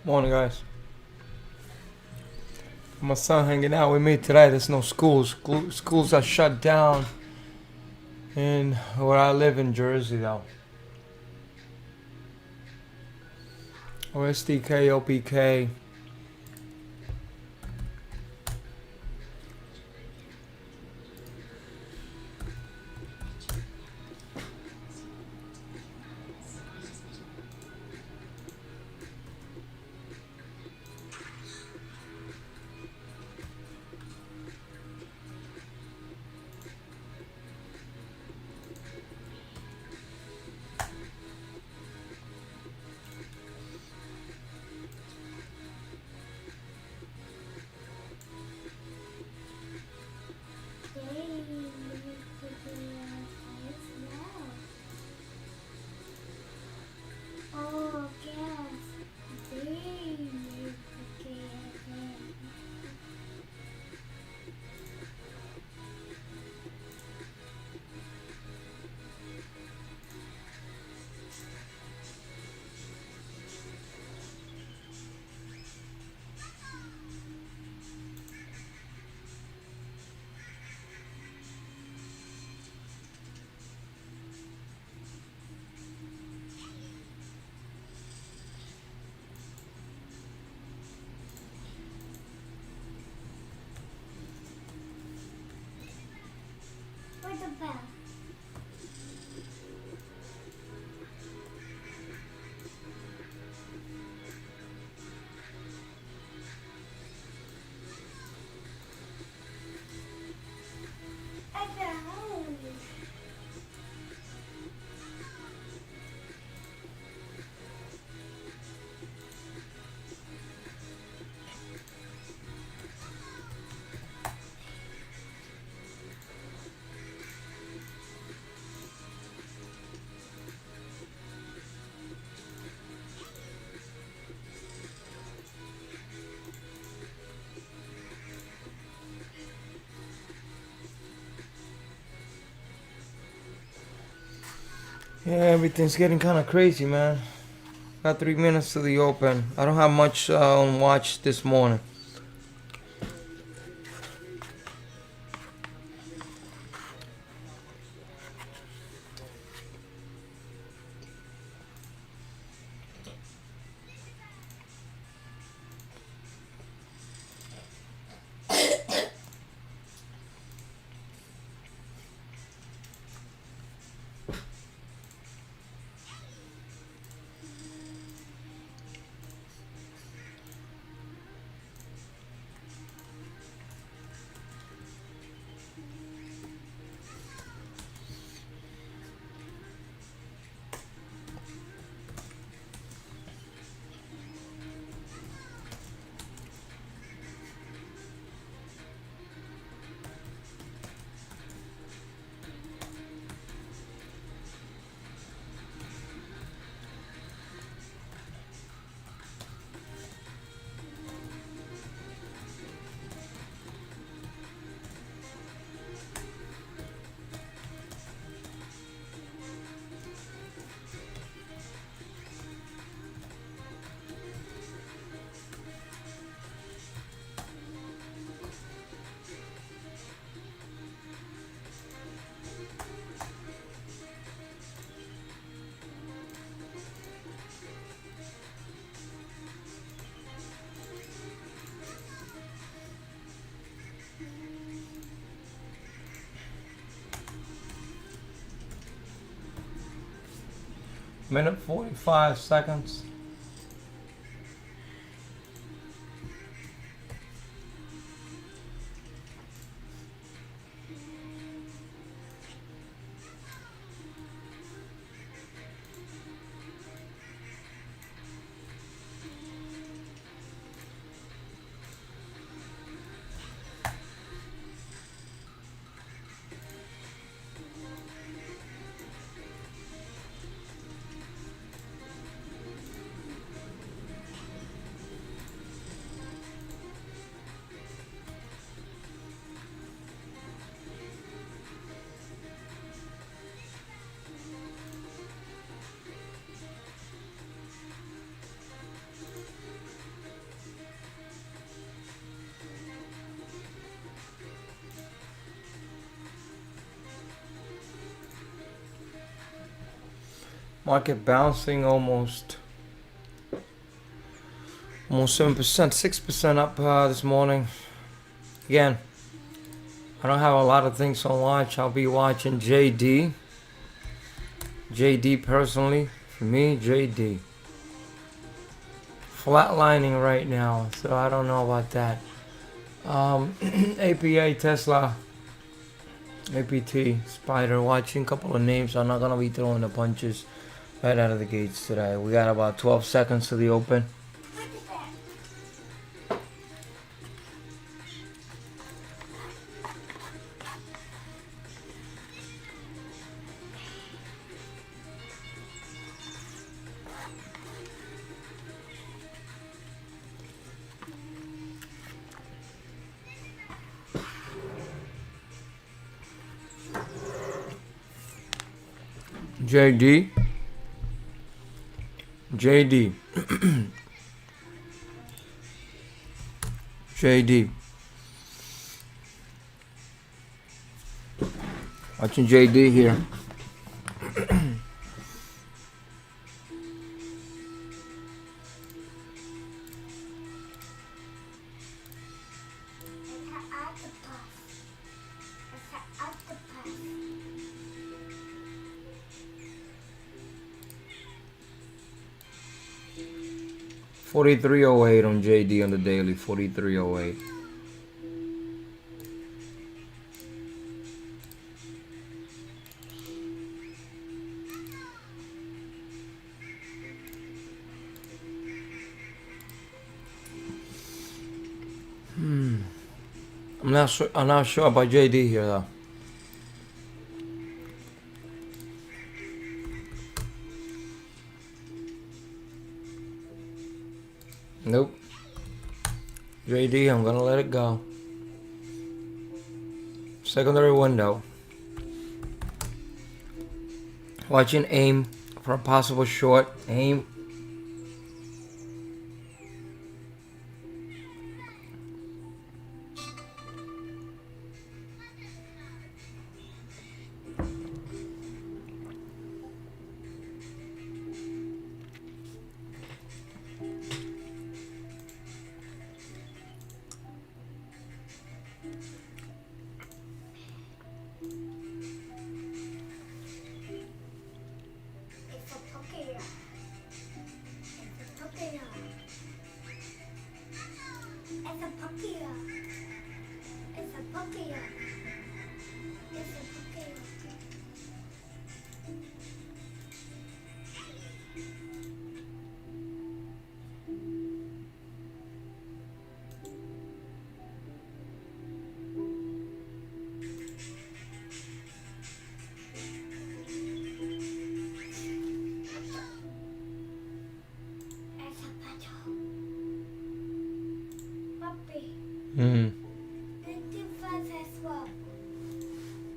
Morning, guys. My son hanging out with me today. There's no schools. Schools are shut down in where I live in Jersey, though. OSDK, OPK. Where's the bell? I found. Yeah, everything's getting kind of crazy, man. Got 3 minutes to the open. I don't have much on watch this morning. Minute 45 seconds. Market bouncing almost 7%, 6% up this morning. Again, I don't have a lot of things on watch. I'll be watching JD. JD personally, for me, JD. Flatlining right now, so I don't know about that. APA, Tesla, APT, Spider, watching a couple of names. I'm not gonna be throwing the punches right out of the gates today. We got about 12 seconds to the open. JD. JD. JD. Watching JD here. $43.08 on JD on the daily. $43.08. I'm not sure about JD here though. Nope. JD, I'm gonna let it go. Secondary window. Watching AIM for a possible short. AIM.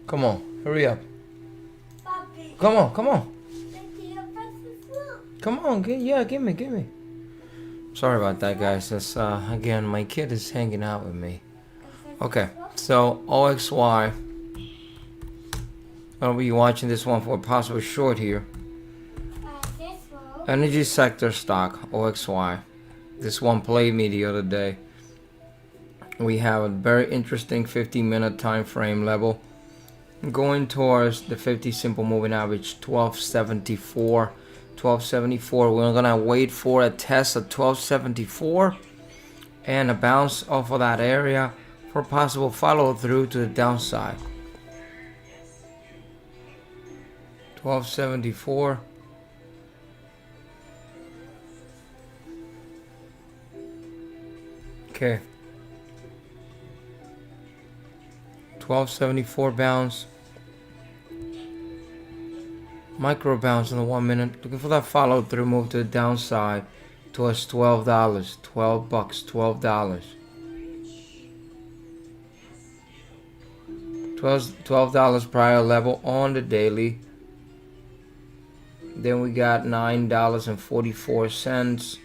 Come on, hurry up. Come on, come on. Come on, give me. Sorry about that, guys. That's again, my kid is hanging out with me. Okay, so OXY. I'll be watching this one for a possible short here. Energy sector stock, OXY. This one played me the other day. We have a very interesting 50-minute time frame level going towards the 50 simple moving average, 1274. We're gonna wait for a test at 1274 and a bounce off of that area for possible follow through to the downside. 1274. Okay. 1274 bounce. Micro bounce in the 1 minute. Looking for that follow through move to the downside towards $12. $12. $12. $12 prior level on the daily. Then we got $9.44.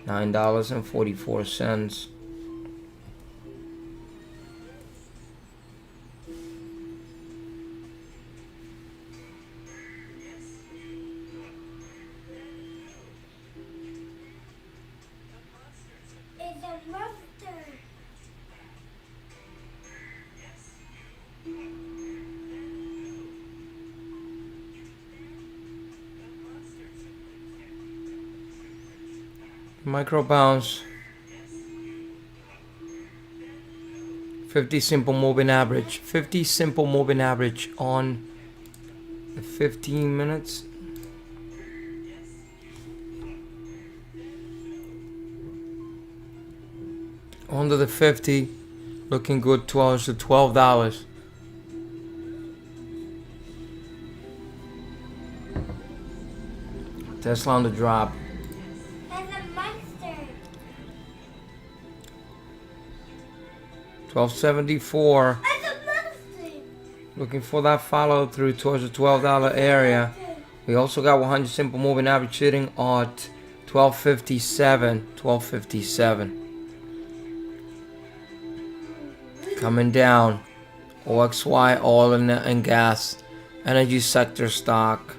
$9.44. Micro bounce. 50 simple moving average. 50 simple moving average on the 15 minutes. Under the 50, looking good. 12 to $12. Tesla on the drop. There's a monster. 1274. There's a monster. Looking for that follow through towards the $12 area. We also got 100 simple moving average sitting at 1257. 1257. Coming down. OXY, oil and gas. Energy sector stock.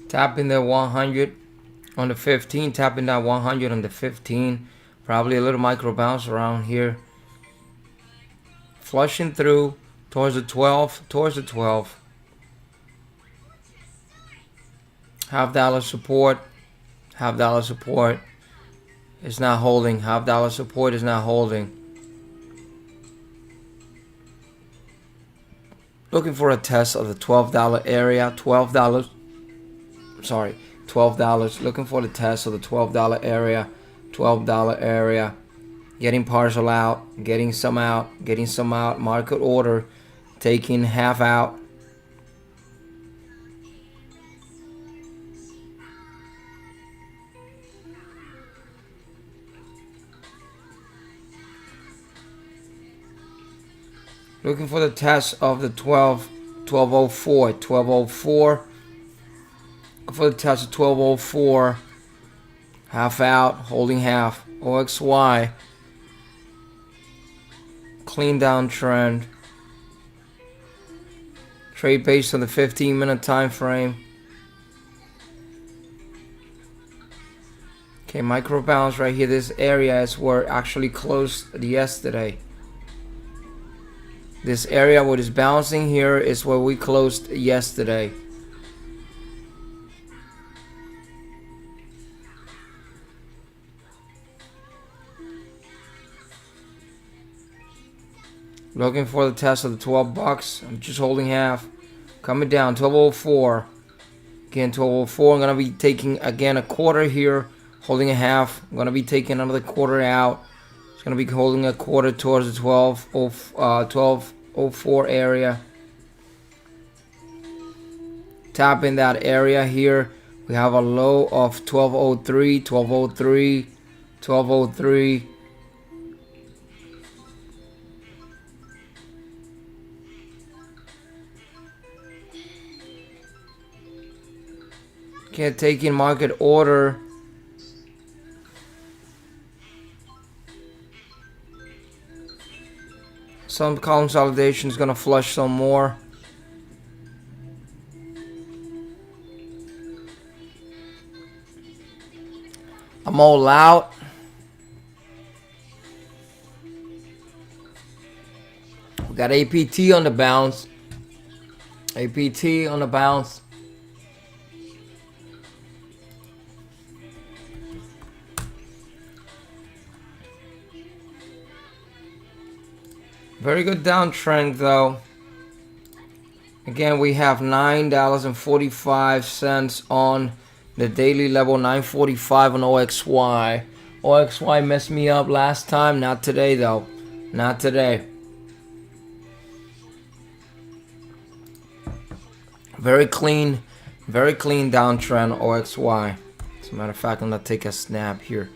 Tapping the 100 on the 15, tapping that 100 on the 15. Probably a little micro bounce around here. Flushing through towards the 12, towards the 12. $half support, $half support. It's not holding. $half support is not holding. Looking for a test of the $12 area. $12. Sorry, $12. Looking for the test of the $12 area. $12 area. Getting partial out. Getting some out. Getting some out. Market order. Taking half out. Looking for the test of the 1204. 1204. For the test of 1204. Half out, holding half. OXY. Clean down trend. Trade based on the 15-minute time frame. Okay, micro bounce right here. This area is where it actually closed yesterday. This area what is bouncing here is where we closed yesterday. Looking for the test of the $12. I'm just holding half. Coming down, 1204. Again, 1204. I'm going to be taking, again, a quarter here. Holding a half. I'm going to be taking another quarter out. It's going to be holding a quarter towards the 1204 area. Tapping that area here. We have a low of 1203, 1203, 1203. Okay, taking market order. Some consolidation is gonna flush some more. I'm all out. We got APT on the bounce. APT on the bounce. Very good downtrend though. Again, we have $9.45 on the daily level, 9.45 on OXY. OXY messed me up last time, not today though. Not today. Very clean downtrend OXY. As a matter of fact, I'm gonna take a snap here.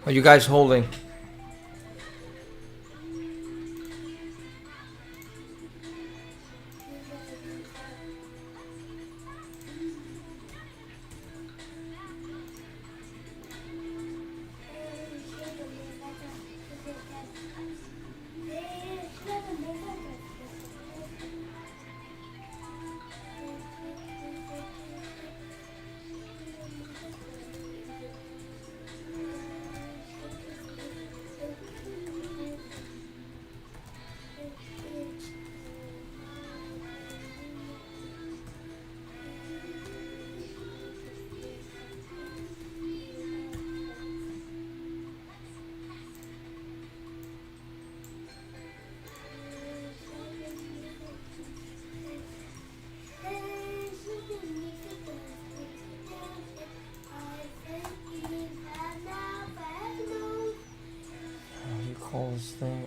Are you guys holding? Call this thing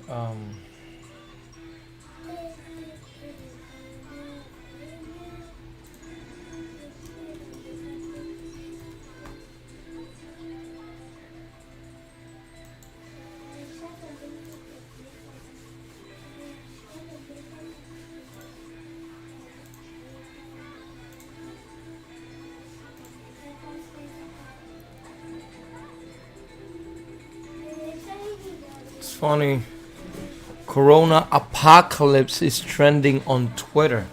it's funny. Corona apocalypse is trending on Twitter.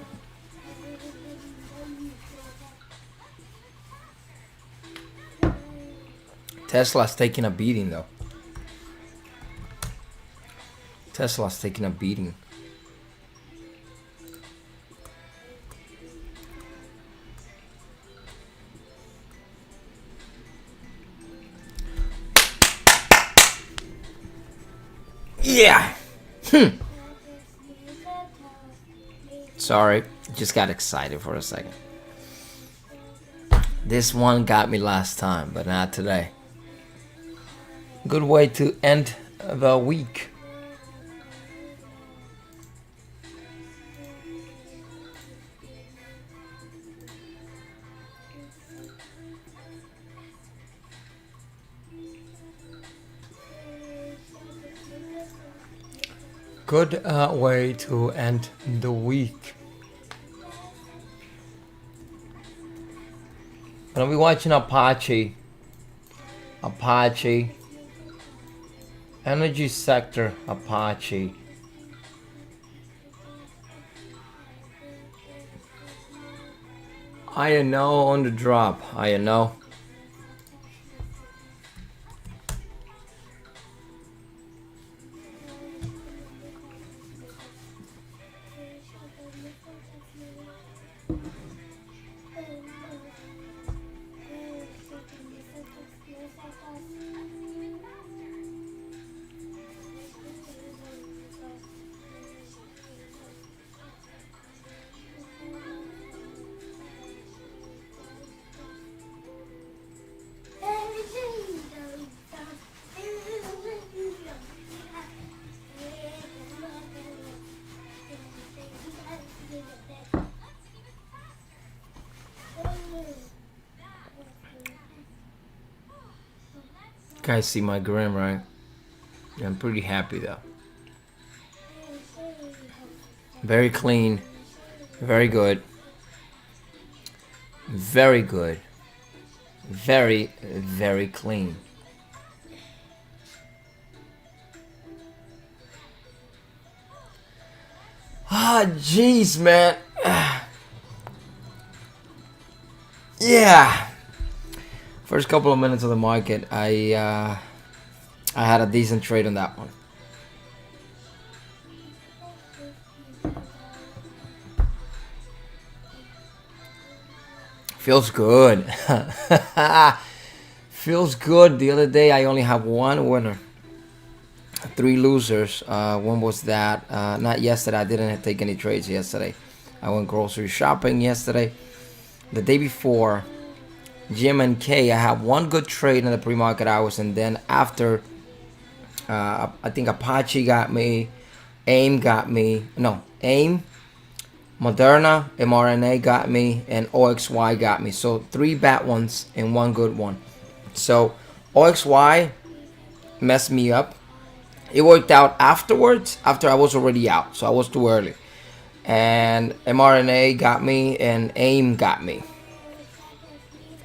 Tesla's taking a beating though. Tesla's taking a beating. Yeah. Sorry, just got excited for a second. This one got me last time, but not today. Good way to end the week. Good way to end the week. Gonna be watching Apache. Energy sector, Apache. I know on the drop. I know. You guys see my grin, right? I'm pretty happy though. Very clean. Very good. Very good. Very, very clean. Ah, jeez, man. Yeah. First couple of minutes of the market, I had a decent trade on that one. Feels good. Feels good. The other day I only have one winner, 3 losers. One was that not yesterday. I didn't take any trades yesterday. I went grocery shopping yesterday. The day before, Jim and K, I had one good trade in the pre-market hours, and then after, I think Apache got me, AIM got me. No, AIM, Moderna, mRNA got me, and OXY got me. So 3 bad ones and 1 good one. So OXY messed me up. It worked out afterwards, after I was already out, so I was too early. And mRNA got me, and AIM got me.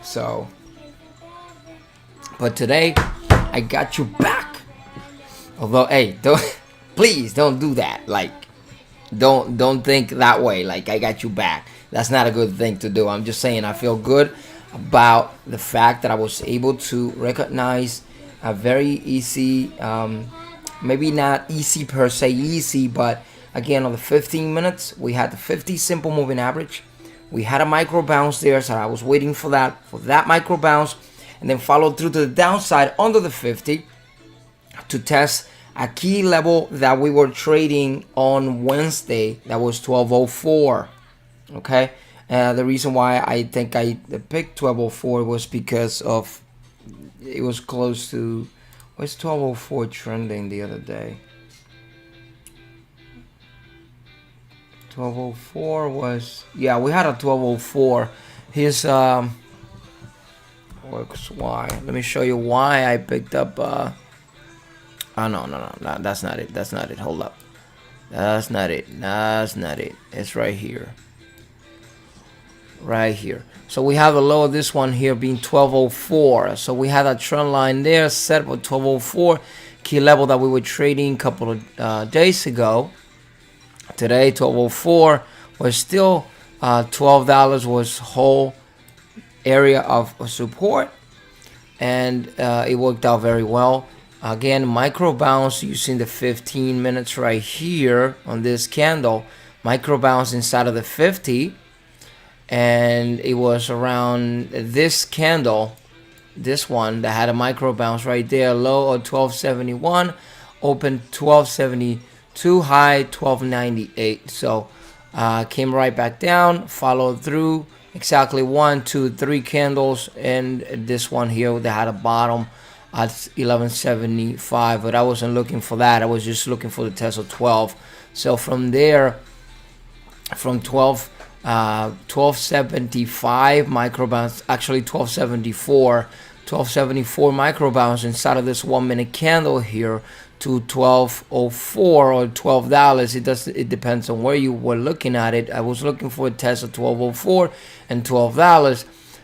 So, but today, I got you back. Although, hey, don't please don't do that. Like, don't think that way. Like, I got you back. That's not a good thing to do. I'm just saying I feel good about the fact that I was able to recognize a very easy, maybe not easy per se easy, but again, on the 15 minutes, we had the 50 simple moving average. We had a micro bounce there, so I was waiting for that micro bounce, and then followed through to the downside under the 50 to test a key level that we were trading on Wednesday. That was 1204. Okay, the reason why I think I picked 1204 was because of it was close to, what's 1204 trending the other day? 1204 was, yeah, we had a 1204. Here's OXY. Let me show you why I picked up oh no, that's not it. That's not it. Hold up. That's not it. That's not it. It's right here. Right here. So we have the low of this one here being 1204. So we had a trend line there set for 1204, key level that we were trading a couple of days ago. Today 1204 was still $12 was whole area of support, and it worked out very well. Again, micro bounce using the 15 minutes right here on this candle, micro bounce inside of the 50, and it was around this candle, this one that had a micro bounce right there, low of 1271, open 1272, high 1298. So came right back down, followed through exactly 1, 2, 3 candles, and this one here that had a bottom at 1175, but I wasn't looking for that. I was just looking for the test of 12. So from there, from 1275 micro bounce, actually 1274 micro bounce inside of this 1 minute candle here to 1204 or $12. It depends on where you were looking at it. I was looking for a test of 1204 and $12.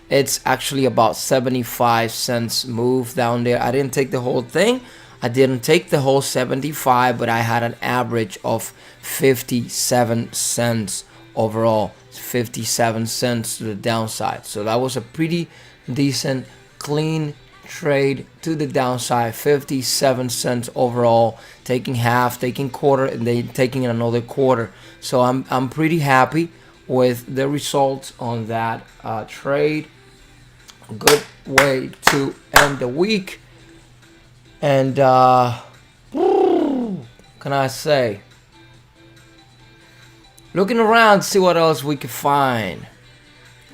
It's actually about 75 cents move down there. I didn't take the whole thing. I didn't take the whole 75, but I had an average of 57 cents overall. 57 cents to the downside. So that was a pretty decent, clean trade to the downside. 57 cents overall, taking half, taking quarter, and then taking another quarter. So I'm pretty happy with the results on that trade. Good way to end the week. And can I say, looking around to see what else we could find.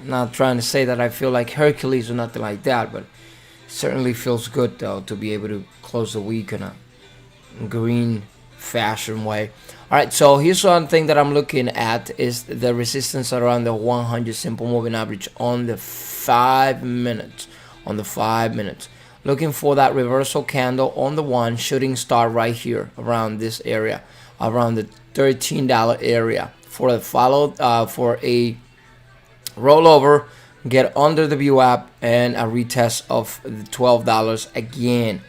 I'm not trying to say that I feel like Hercules or nothing like that, but it certainly feels good though to be able to close the week in a green fashion way. Alright, so here's one thing that I'm looking at is the resistance around the 100 simple moving average on the 5 minutes. On the 5 minutes. Looking for that reversal candle on the one, shooting star right here around this area, around the $13 area for a for a rollover, get under the view app, and a retest of the $12 again.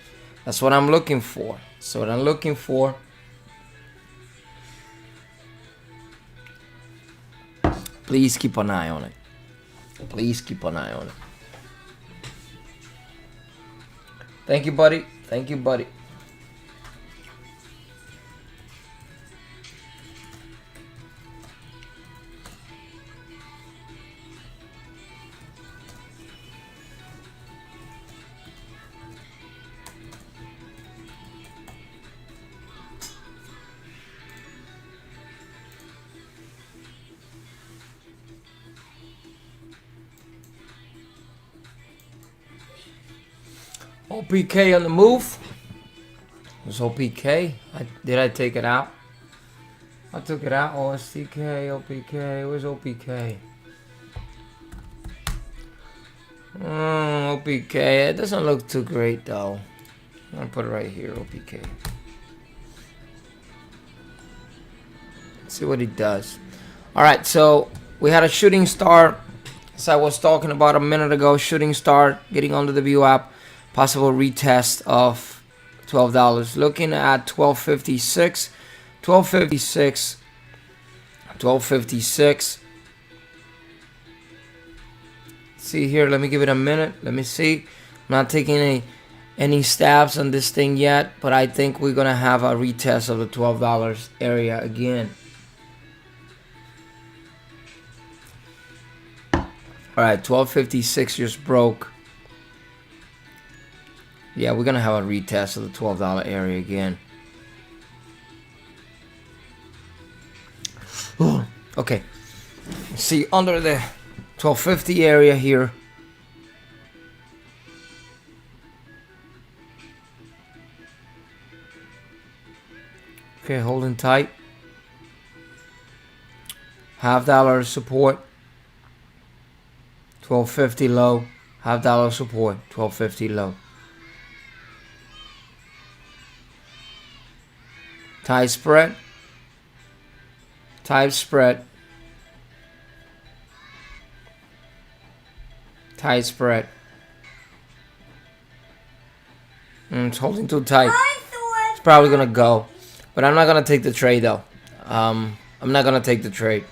That's what I'm looking for. So what I'm looking for. Please keep an eye on it. Please keep an eye on it. Thank you, buddy. Thank you, buddy. OPK on the move. It was OPK. Did I take it out? I took it out. OSTK, OPK. Where's OPK? OPK. It doesn't look too great though. I'll put it right here, OPK. See what it does. Alright, so we had a shooting star, as I was talking about a minute ago. Shooting star, getting onto the view app, possible retest of $12. Looking at 1256, 1256, 1256. See here, let me give it a minute. Let me see. I'm not taking any stabs on this thing yet, but I think we're gonna have a retest of the $12 area again. Alright, 1256 just broke. Yeah, we're gonna have a retest of the $12 area again. Ooh, okay. See, under the 1250 area here. Okay, holding tight. $half support. 1250 low. $half support. 1250 low. Tight spread. Tight spread. Tight spread. It's holding too tight. It's probably gonna go, but I'm not gonna take the trade though. I'm not gonna take the trade.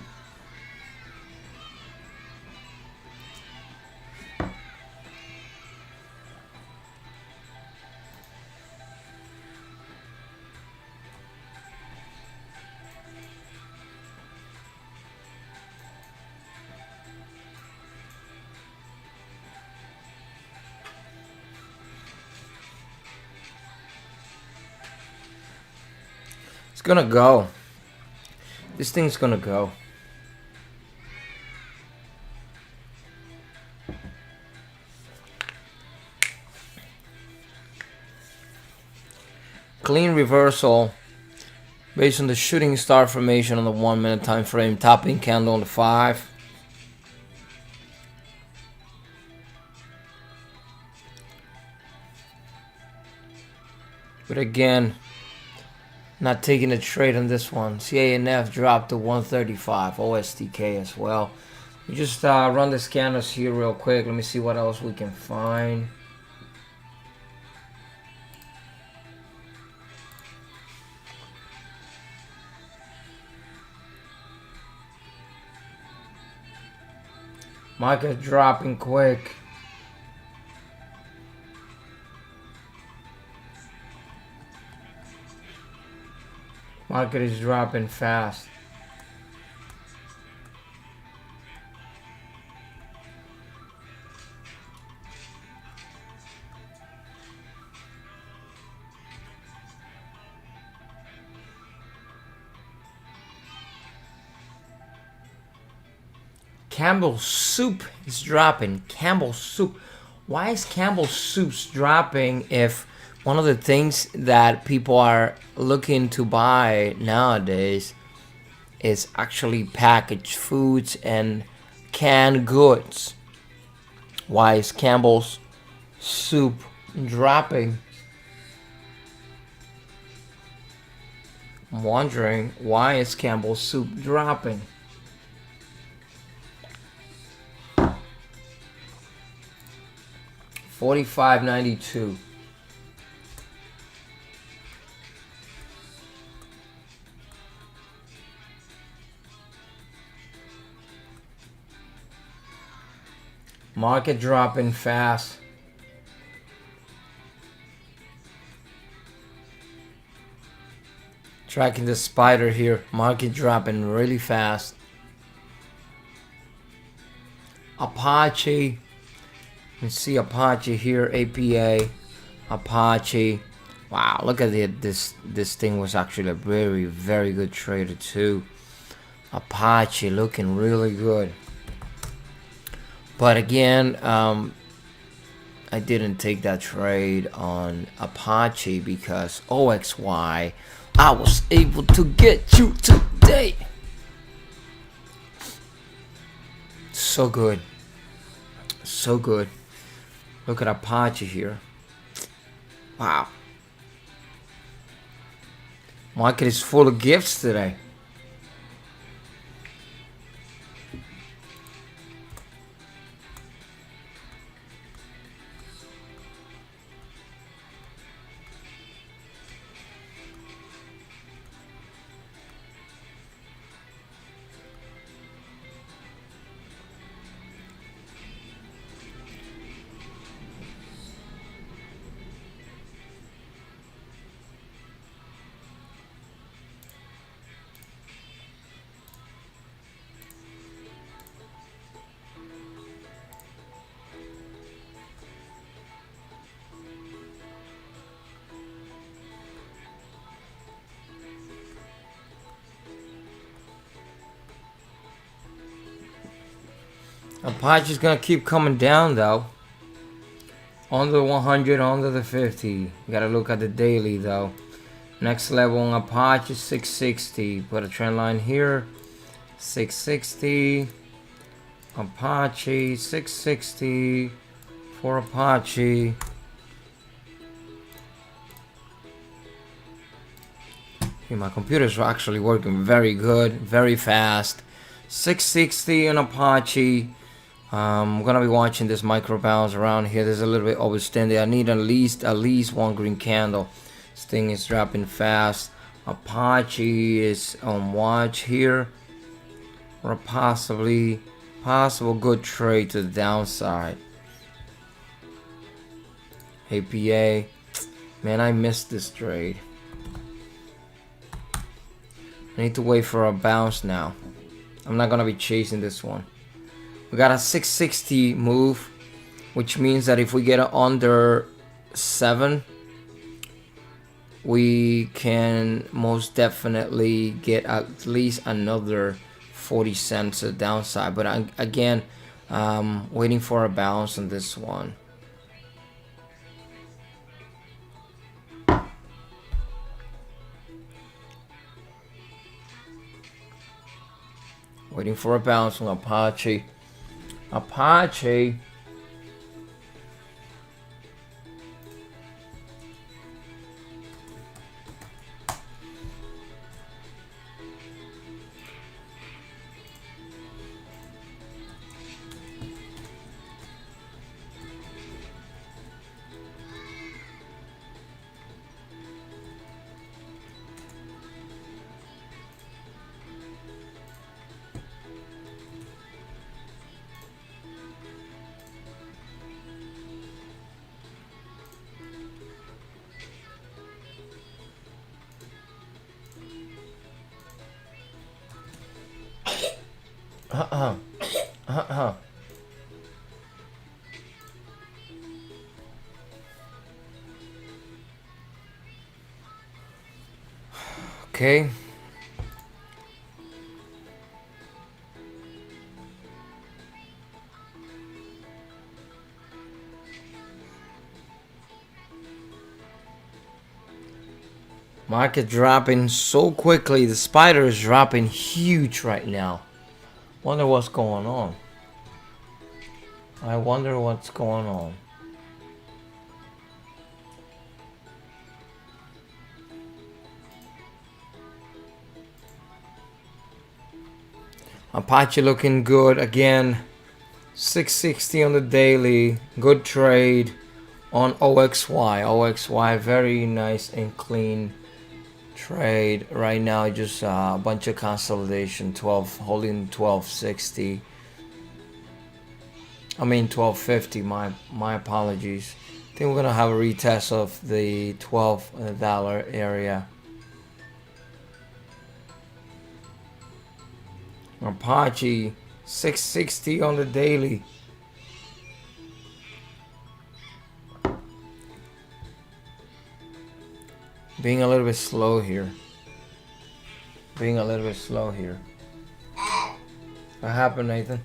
It's gonna go. This thing's gonna go. Clean reversal based on the shooting star formation on the 1 minute time frame. Topping candle on the 5. But again, not taking a trade on this one. CANF dropped to 135. OSTK as well. We just run the scanners here real quick. Let me see what else we can find. Market dropping quick. Market is dropping fast. Campbell's soup is dropping. Campbell's soup. Why is Campbell's soups dropping if one of the things that people are looking to buy nowadays is actually packaged foods and canned goods? Why is Campbell's soup dropping? I'm wondering, why is Campbell's soup dropping? $45.92. Market dropping fast. Tracking the spider here. Market dropping really fast. Apache. You see Apache here. APA. Apache. Wow, look at it. This thing was actually a very, very good trader too. Apache looking really good. But again, I didn't take that trade on Apache because OXY, I was able to get you today. So good. So good. Look at Apache here. Wow. Market is full of gifts today. Apache's gonna keep coming down though. Under 100, under the 50. You gotta look at the daily though. Next level on Apache 660. Put a trend line here. 660. Apache 660 for Apache. Okay, my computer's actually working very good, very fast. 660 on Apache. I'm gonna be watching this micro bounce around here. There's a little bit overstanding. I need at least one green candle. This thing is dropping fast. Apache is on watch here, or a possible good trade to the downside. APA, man, I missed this trade. I need to wait for a bounce now. I'm not gonna be chasing this one. We got a 660 move, which means that if we get under 7, we can most definitely get at least another 40 cents to the downside. But again, waiting for a bounce on this one. Waiting for a bounce on Apache. Apache. Okay. Market dropping so quickly. The spider is dropping huge right now. Wonder what's going on. I wonder what's going on. Apache looking good again. 660 on the daily. Good trade on OXY. OXY, very nice and clean trade. Right now, just a bunch of consolidation. 12 holding 1260. I mean 1250. My apologies. I think we're gonna have a retest of the $12 area. Apache 660 on the daily. Being a little bit slow here. Being a little bit slow here. What happened, Nathan?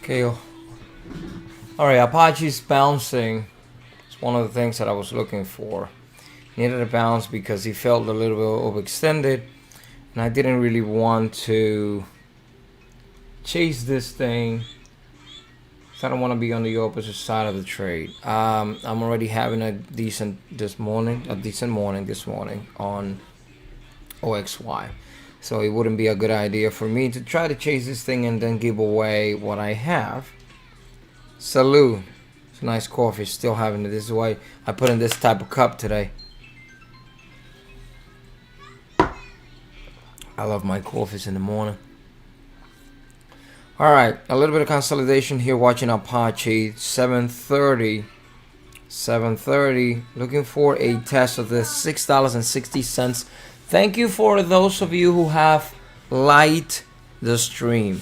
Okay. Alright, Apache's bouncing. It's one of the things that I was looking for. Needed a bounce because he felt a little bit overextended, and I didn't really want to chase this thing. So I don't want to be on the opposite side of the trade. I'm already having a decent morning this morning on OXY. So it wouldn't be a good idea for me to try to chase this thing and then give away what I have. Salute. It's a nice coffee. Still having it. This is why I put in this type of cup today. I love my coffees in the morning. Alright, a little bit of consolidation here watching Apache. 730. 730. Looking for a test of this $6.60. Thank you for those of you who have liked the stream.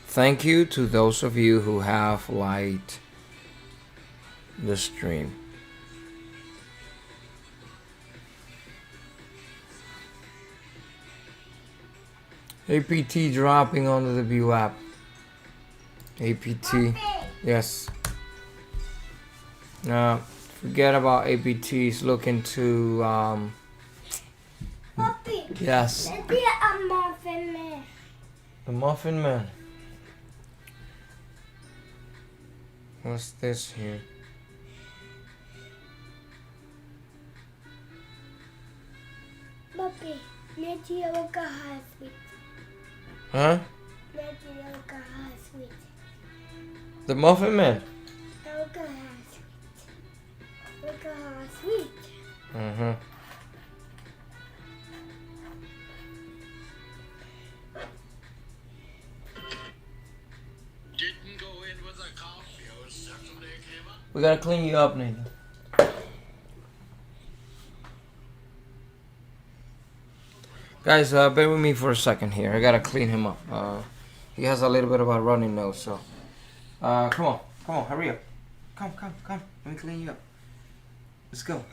Thank you to those of you who have liked the stream. APT dropping onto the view app. APT. Yes. Forget about APTs. Looking to Poppy. yes. Maybe a muffin man. The Muffin Man. What's this here? Poppy. Maybe a look at her sweet. Huh? Maybe a look at her sweet. The Muffin Man. Look at her sweet. Look at her sweet. Mm-hmm. Didn't go in with a coffee. I was Saturday came up. We gotta clean you up, Nathan. Guys, bear with me for a second here. I gotta clean him up. He has a little bit of a runny nose, so. Come on, hurry up. Come. Let me clean you up. Let's go.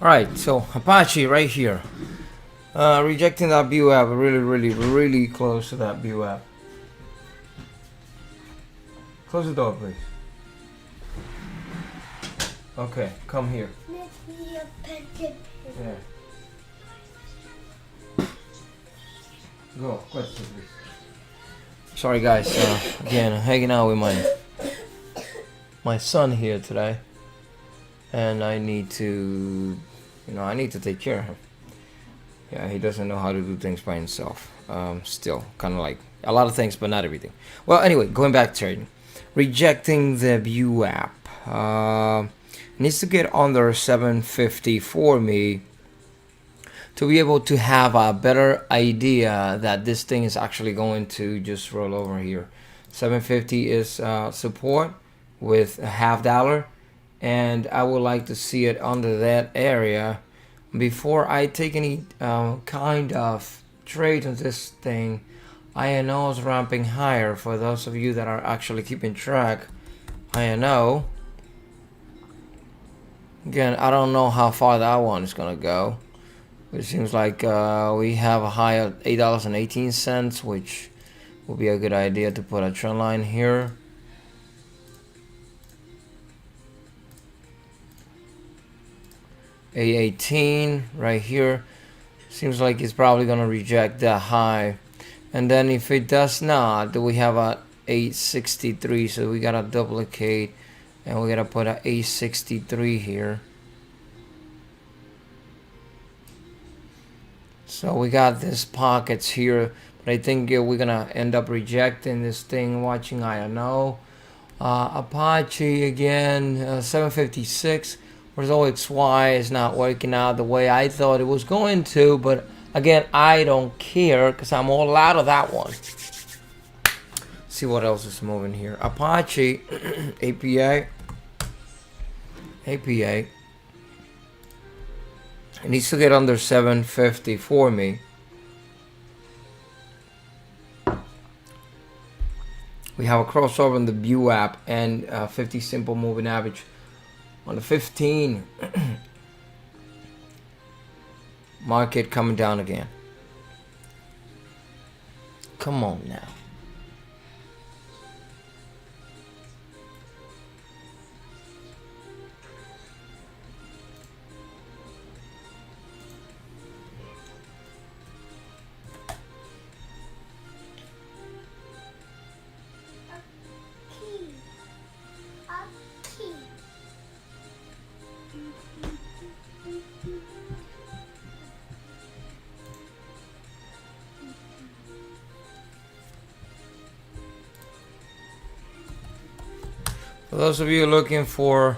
Alright, so Apache right here. Rejecting that view app, really close to that view app. Close the door, please. Okay, come here. Maybe a pancake. Yeah. Go, question, please. Sorry, guys. Again, I'm hanging out with my son here today, and I need to, I need to take care of him. Yeah, he doesn't know how to do things by himself. Still, kind of like a lot of things, but not everything. Well, anyway, going back to trading, rejecting the view app. Needs to get under 750 for me to be able to have a better idea that this thing is actually going to just roll over here. 750 is support with a $0.50, and I would like to see it under that area before I take any kind of trade on this thing. INO is ramping higher. For those of you that are actually keeping track, INO, again, I don't know how far that one is gonna go. It seems like we have a high of $8.18, which will be a good idea to put a trend line here. A18 right here. Seems like it's probably gonna reject that high. And then if it does not, we have a 863, so we gotta duplicate and we gotta put a 863 here. So we got these pockets here, but I think we're gonna end up rejecting this thing. Watching INO, Apache again, 756. Whereas OXY is not working out the way I thought it was going to, but again, I don't care because I'm all out of that one. See what else is moving here. Apache, APA. It needs to get under 750 for me. We have a crossover in the view app and 50 simple moving average on the 15. Market coming down again. Come on now. For those of you looking for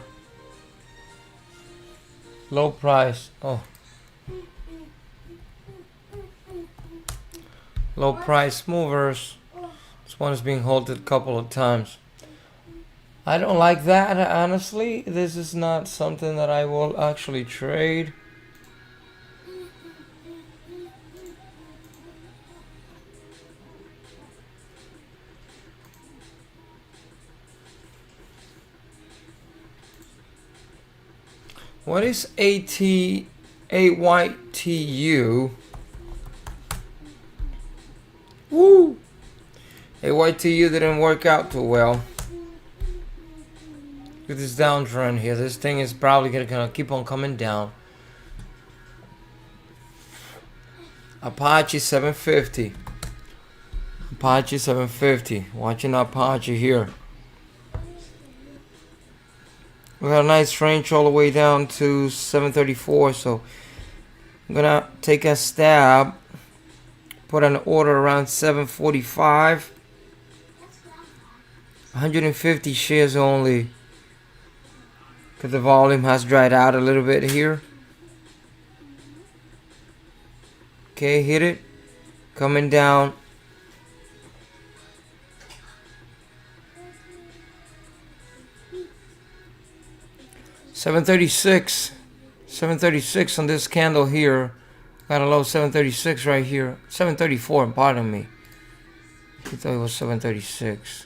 low price, low price movers, this one is being halted a couple of times. I don't like that, honestly. This is not something that I will actually trade. What is AYTU? Woo! AYTU didn't work out too well. Look at this downtrend here. This thing is probably gonna keep on coming down. Apache 750. Apache 750. Watching Apache here. We got a nice range all the way down to 734, so I'm gonna take a stab, put an order around 745. 150 shares only, because the volume has dried out a little bit here. Okay, hit it, coming down. $736 on this candle here. Got a low 736 right here. 734, pardon me. I thought it was 736.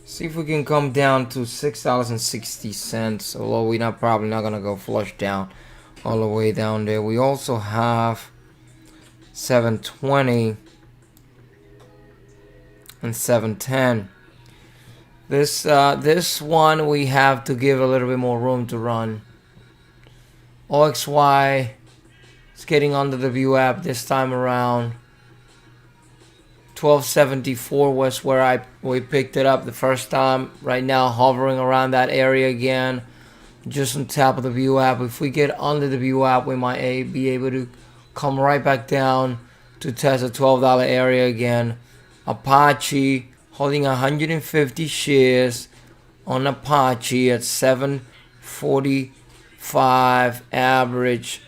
See if we can come down to $6.60. Although we're probably not gonna go flush down all the way down there. We also have 720 and 710. This one we have to give a little bit more room to run. OXY is getting under the view app this time around. 1274 was where we picked it up the first time. Right now hovering around that area again, just on top of the view app. If we get under the view app, we might be able to come right back down to test the $12 area again. Apache holding 150 shares on Apache at 745 average.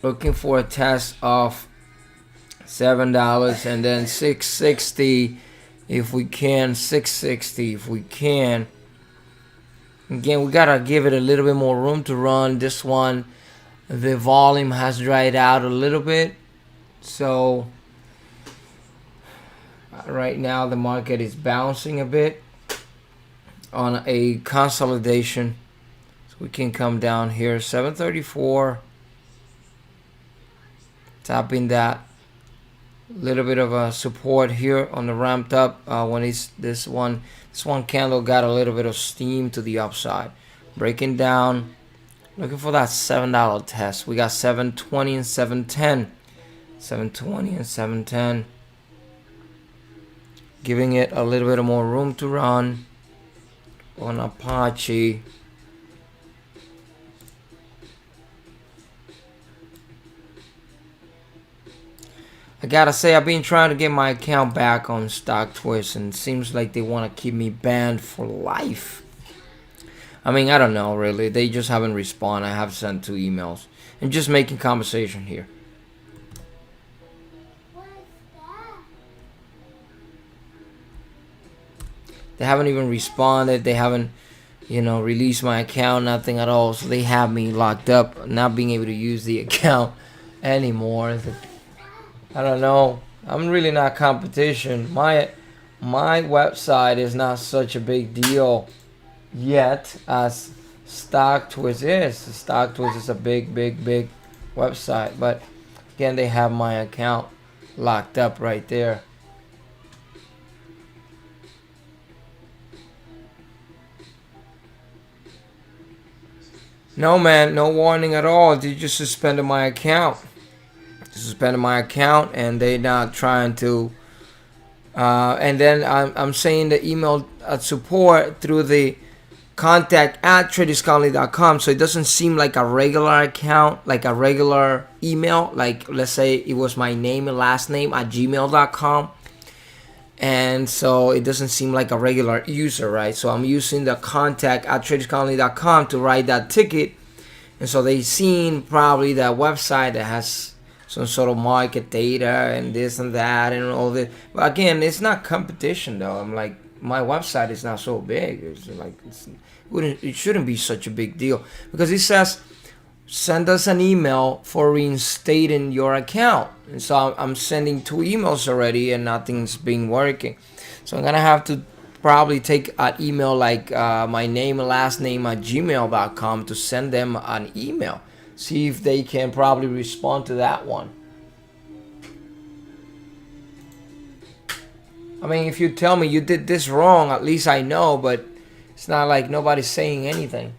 Looking for a test of $7 and then 660 if we can. 660 if we can. Again, we gotta give it a little bit more room to run. This one, the volume has dried out a little bit, so right now the market is bouncing a bit on a consolidation. So we can come down here, 734, tapping that little bit of a support here on the ramped up. When it's this one candle got a little bit of steam to the upside, breaking down, looking for that $7 test. We got 720 and 710, 720 and 710, giving it a little bit of more room to run on Apache. I gotta say, I've been trying to get my account back on StockTwist, and it seems like they want to keep me banned for life. I mean, I don't know, really. They just haven't responded. I have sent 2 emails. I'm just making conversation here. What is that? They haven't even responded. They haven't, released my account, nothing at all. So they have me locked up, not being able to use the account anymore. I don't know. I'm really not competition. My website is not such a big deal yet as StockTwist is. StockTwist is a big website, but again, they have my account locked up right there. No, man, no warning at all. They just suspended my account. And they're not trying to. And then I'm saying the email support through the contact at tradescondly.com, so it doesn't seem like a regular account, like a regular email. Like, let's say it was my name and last name at gmail.com. And so it doesn't seem like a regular user, right? So I'm using the contact at tradescondly.com to write that ticket. And so they seen probably that website that has some sort of market data and this and that and all this. But again, it's not competition though. I'm like, my website is not so big. It's like it shouldn't be such a big deal, because it says send us an email for reinstating your account. And so I'm sending 2 emails already and nothing's been working. So I'm gonna have to probably take an email like my name and last name at gmail.com to send them an email. See if they can probably respond to that one. I mean, if you tell me you did this wrong, at least I know, but it's not like nobody's saying anything.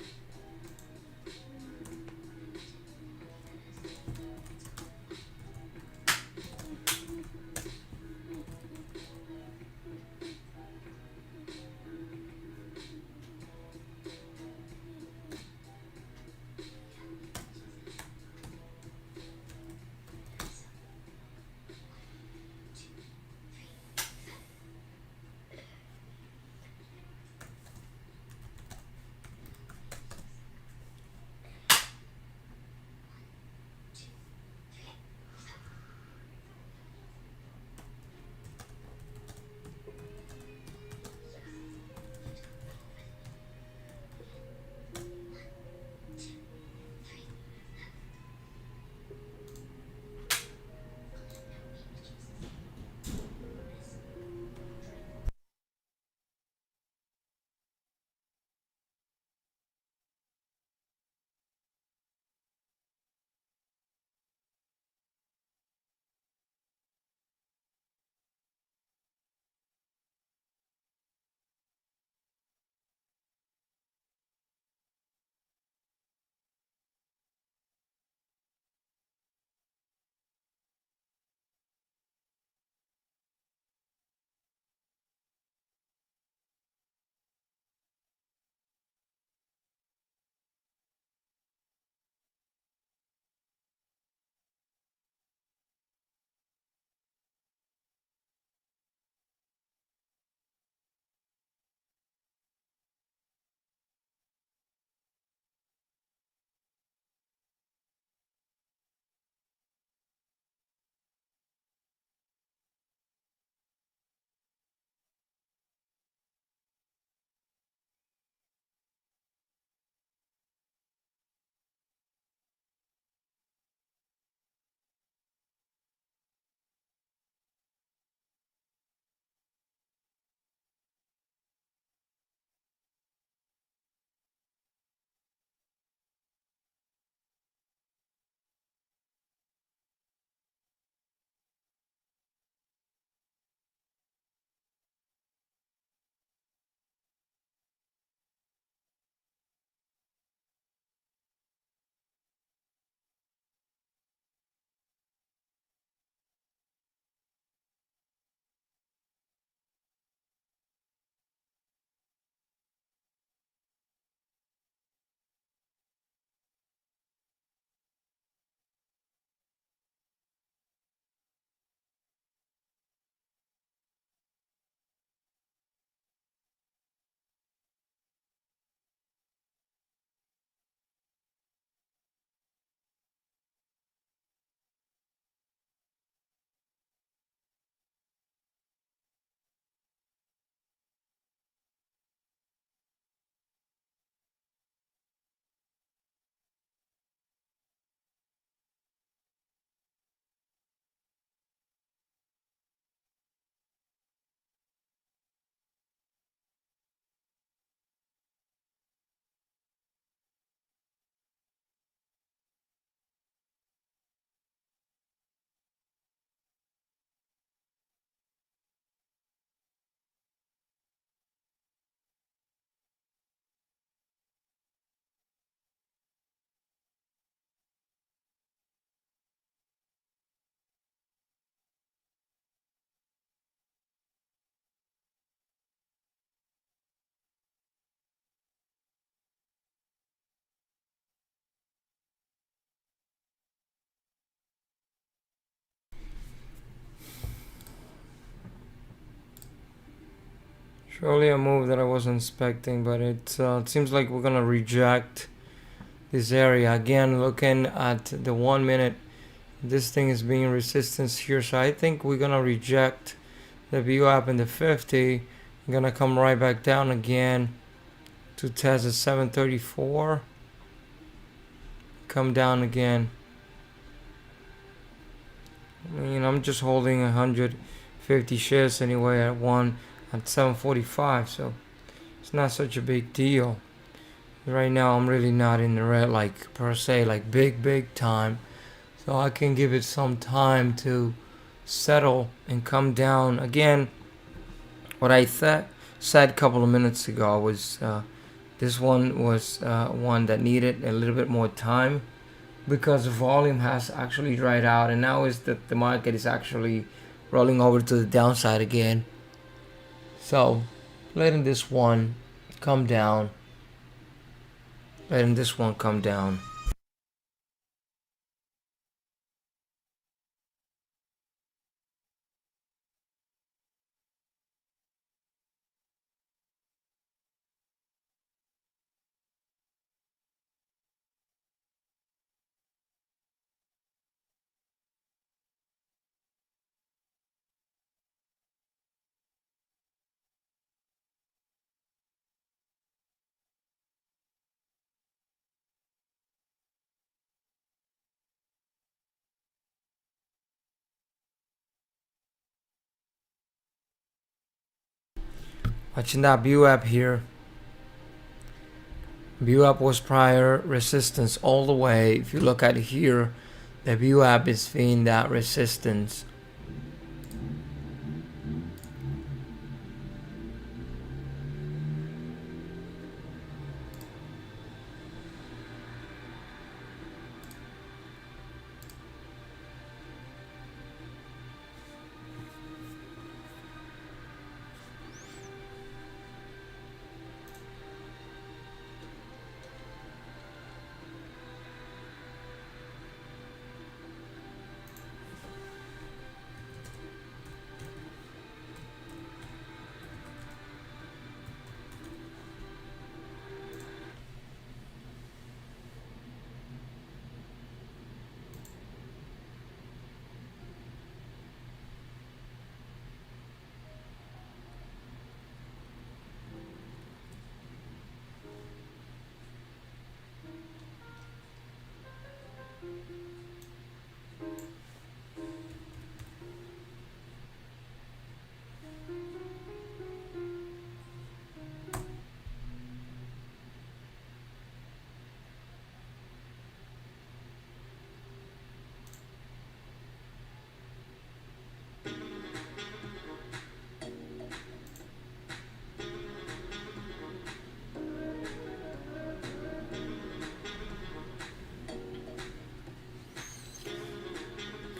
Surely a move that I wasn't expecting, but it seems like we're gonna reject this area again. Looking at the 1 minute, this thing is being resistance here, so I think we're gonna reject the VWAP in the 50. I'm gonna come right back down again to test the 734. Come down again. I mean, I'm just holding 150 shares anyway at 745, so it's not such a big deal. Right now I'm really not in the red like per se, like big time, so I can give it some time to settle and come down again. What I said a couple of minutes ago was this one was one that needed a little bit more time because the volume has actually dried out, and now is that the market is actually rolling over to the downside again. So letting this one come down, letting this one come down. Watching that VWAP here. VWAP was prior resistance all the way. If you look at here, the VWAP is feeling that resistance.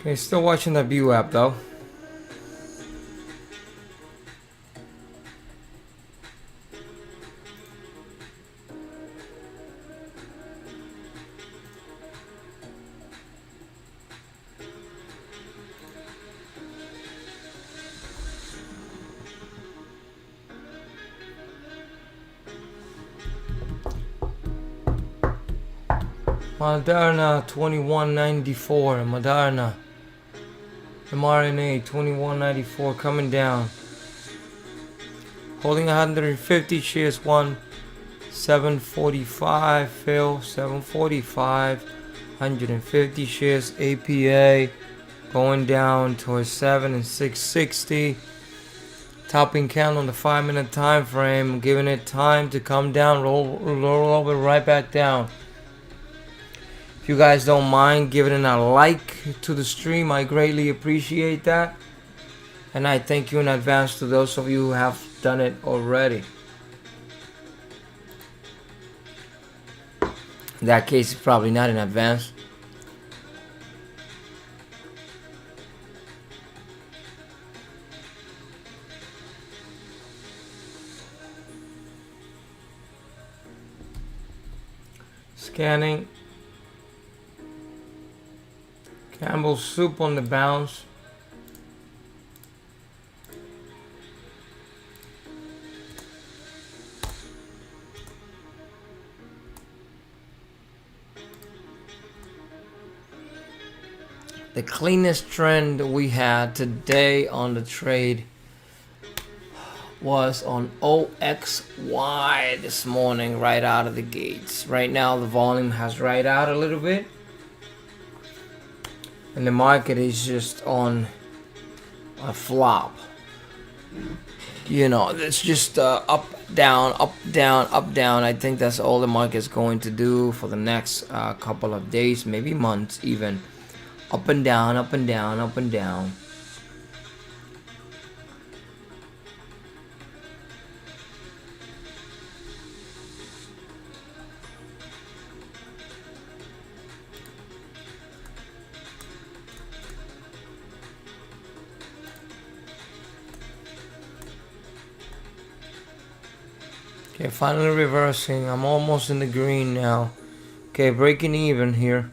Okay, still watching that VWAP though. Moderna 2194. Moderna mRNA 2194 coming down. Holding 150 shares. 745 fill 745. 150 shares. APA going down towards 7 and 660. Topping count on the 5-minute time frame, giving it time to come down, roll over right back down. If you guys don't mind giving a like to the stream, I greatly appreciate that. And I thank you in advance to those of you who have done it already. In that case, it's probably not in advance. Scanning. Campbell's soup on the bounce. The cleanest trend we had today on the trade was on OXY this morning, right out of the gates. Right now the volume has right out a little bit, and the market is just on a flop. You know, it's just up, down, up, down, up, down. I think that's all the market's going to do for the next couple of days, maybe months even. Up and down, up and down, up and down. Okay, finally reversing. I'm almost in the green now. Okay, breaking even here.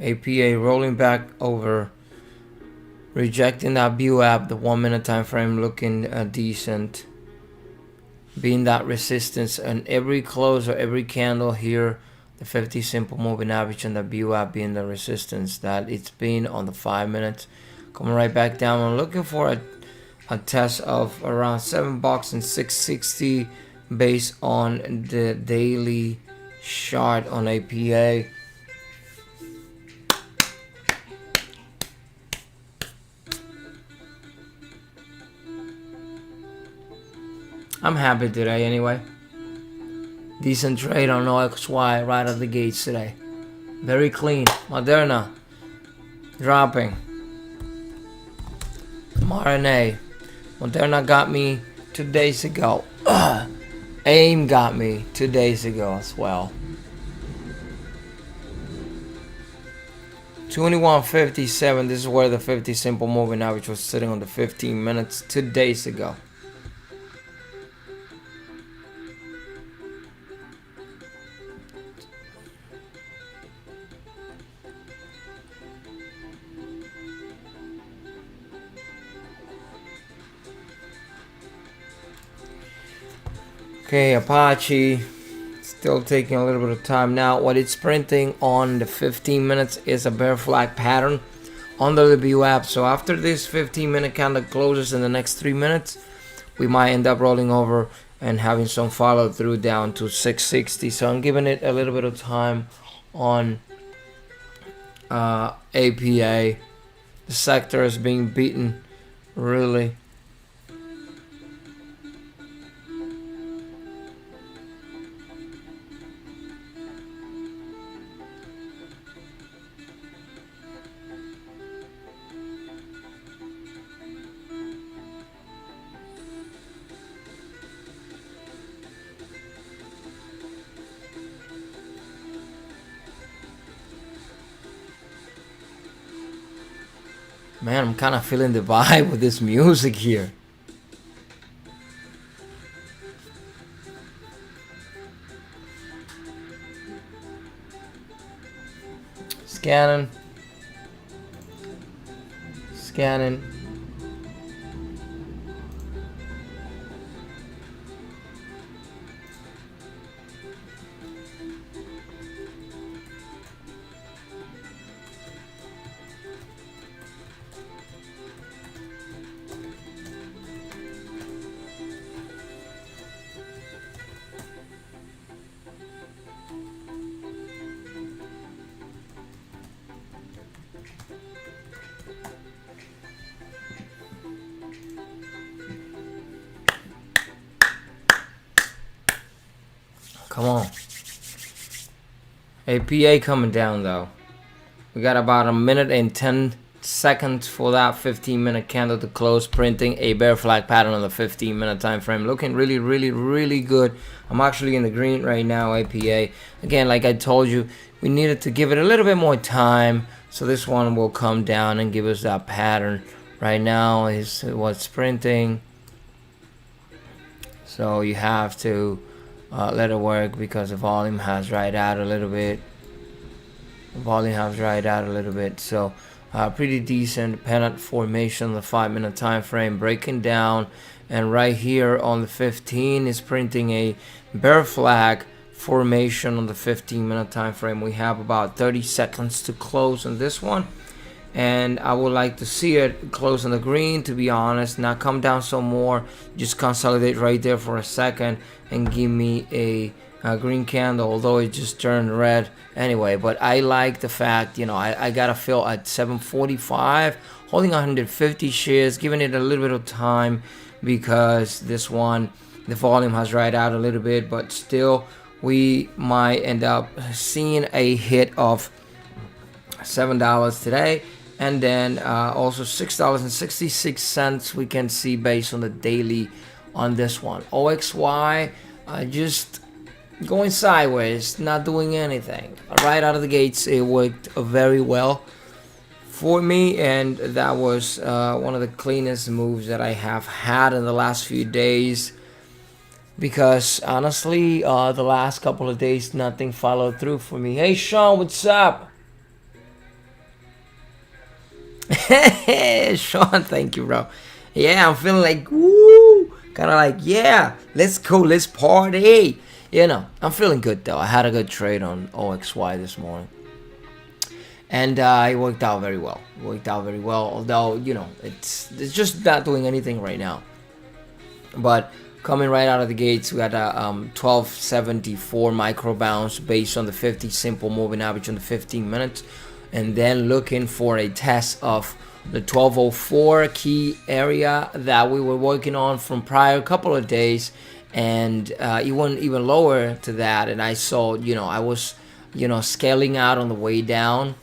APA rolling back over. Rejecting that VWAP, the 1 minute time frame looking decent. Being that resistance, and every close or every candle here, the 50 simple moving average and the VWAP being the resistance that it's been on the 5 minutes. Coming right back down. I'm looking for a test of around $7 and 660 based on the daily chart on APA. I'm happy today anyway. Decent trade on OXY right out of the gates today. Very clean. Moderna dropping. RNA. Moderna got me 2 days ago. AIM got me 2 days ago as well. 21.57. This is where the 50 simple moving average was sitting on the 15 minutes 2 days ago. Okay, Apache still taking a little bit of time now. What it's printing on the 15 minutes is a bear flag pattern under the VWAP. So after this 15-minute candle closes in the next 3 minutes, we might end up rolling over and having some follow through down to 660. So I'm giving it a little bit of time on APA. The sector is being beaten really. Man, I'm kind of feeling the vibe with this music here. Scanning. Scanning. Come on. APA coming down though. We got about a minute and 10 seconds for that 15-minute candle to close, printing a bear flag pattern on the 15-minute time frame. Looking really, really, really good. I'm actually in the green right now, APA. Again, like I told you, we needed to give it a little bit more time. So this one will come down and give us that pattern. Right now is what's printing. So you have to let it work because the volume has right out a little bit. So pretty decent pennant formation on the 5-minute time frame, breaking down, and right here on the 15 is printing a bear flag formation on the 15-minute time frame. We have about 30 seconds to close on this one, and I would like to see it close on the green, to be honest. Now come down some more, just consolidate right there for a second and give me a green candle, although it just turned red anyway. But I like the fact, you know, I got a fill at 745, holding 150 shares, giving it a little bit of time, because this one, the volume has dried out a little bit, but still we might end up seeing a hit of $7 today, and then also $6.66 we can see based on the daily on this one. OXY just going sideways, not doing anything. Right out of the gates, it worked very well for me, and that was one of the cleanest moves that I have had in the last few days, because honestly the last couple of days nothing followed through for me. Hey Sean, what's up? Sean, thank you, bro. Yeah, I'm feeling like woo, kind of like, yeah, let's go, let's party. You know, I'm feeling good though. I had a good trade on OXY this morning, and it worked out very well. It worked out very well, although, you know, it's just not doing anything right now. But coming right out of the gates, we got a 1274 micro bounce based on the 50 simple moving average on the 15 minutes, and then looking for a test of the 1204 key area that we were working on from prior couple of days, and it went even lower to that. And I saw, you know, I was, you know, scaling out on the way down.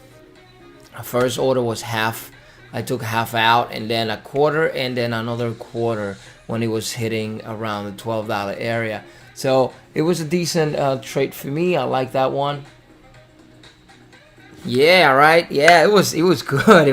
First order was half. I took half out, and then a quarter, and then another quarter when it was hitting around the $12 area. So it was a decent trade for me. I like that one. Yeah, right. Yeah, it was good.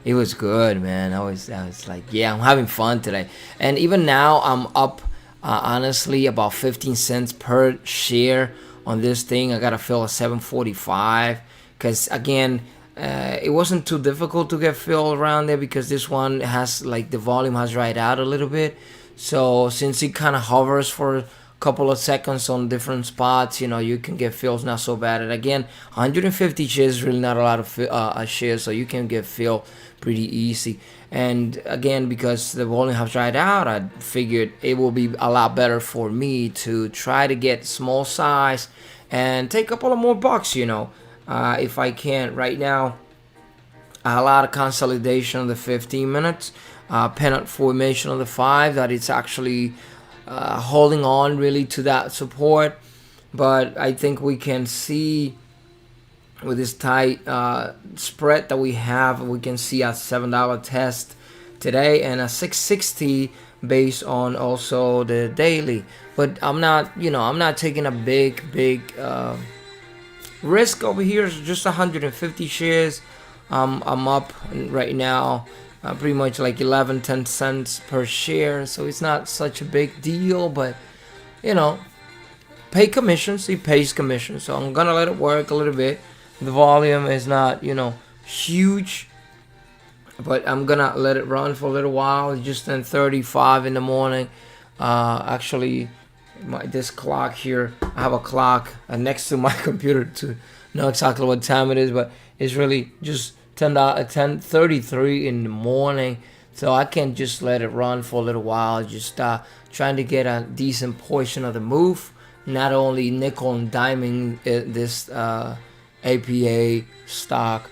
It was good, man. I was like, yeah, I'm having fun today. And even now, I'm up honestly about 15 cents per share on this thing. I got to fill a 745, because again, it wasn't too difficult to get fill around there, because this one has, like, the volume has dried out a little bit. So since it kind of hovers for a couple of seconds on different spots, you know, you can get fills not so bad. And again, 150 shares is really not a lot of shares, so you can get fill pretty easy. And again, because the volume has dried out, I figured it will be a lot better for me to try to get small size and take a couple of more bucks, you know, if I can. Right now, a lot of consolidation on the 15 minutes, pennant formation on the 5, that it's actually holding on really to that support. But I think we can see with this tight spread that we have, we can see a $7 test today and a 660 based on also the daily. But I'm not, you know, I'm not taking a big risk over here. It's just 150 shares. I'm up right now pretty much like 10 cents per share, so it's not such a big deal. But you know, pay commissions, he pays commissions, so I'm gonna let it work a little bit. The volume is not, you know, huge, but I'm gonna let it run for a little while. It's just 10:35 in the morning. Actually, this clock here, I have a clock next to my computer to know exactly what time it is, but it's really just 10:33 in the morning, so I can just let it run for a little while, just trying to get a decent portion of the move, not only nickel and diming this APA stock.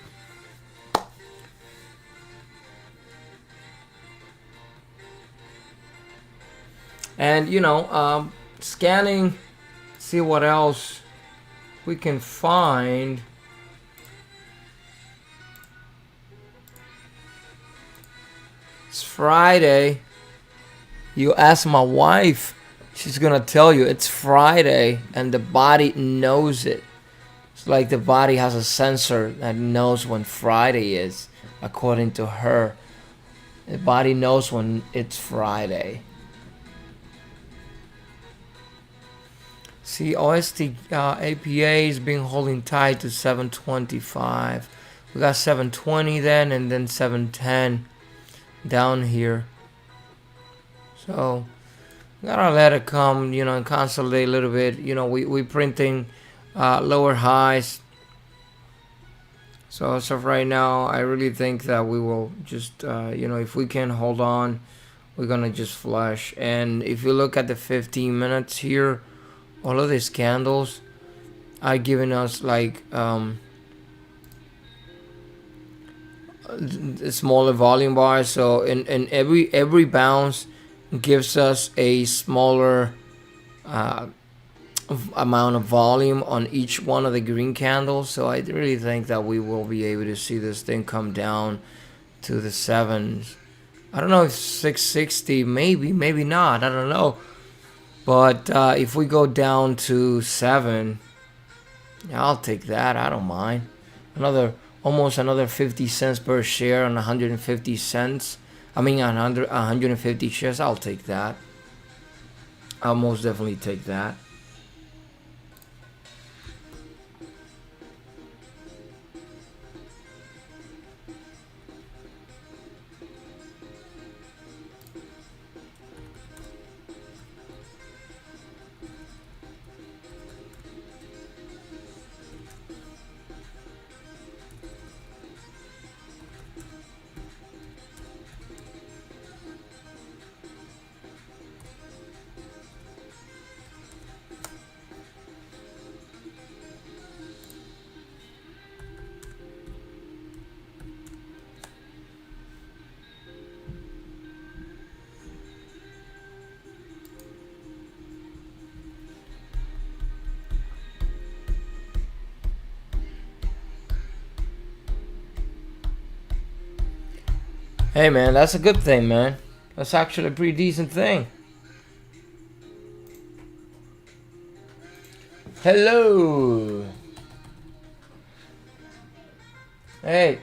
And you know, scanning, see what else we can find. It's Friday. You ask my wife, she's gonna tell you it's Friday, and the body knows it. It's like the body has a sensor that knows when Friday is, according to her. The body knows when it's Friday. See, OST APA is being holding tight to 725. We got 720 then, and then 710 down here. So Gotta let it come, and consolidate a little bit. We printing lower highs. So as of right now, I really think that we will just, if we can hold on, we're gonna just flush. And if you look at the 15 minutes here, all of these candles are giving us like smaller volume bars. So in every bounce gives us a smaller uh, amount of volume on each one of the green candles. So I really think that we will be able to see this thing come down to the sevens. I don't know if 660, maybe not. I don't know. But if we go down to 7, yeah, I'll take that. I don't mind. Almost another 50 cents per share on 150 cents. I mean, 150 shares. I'll take that. I'll most definitely take that. Hey man, that's a good thing, man. That's actually a pretty decent thing. Hello. Hey.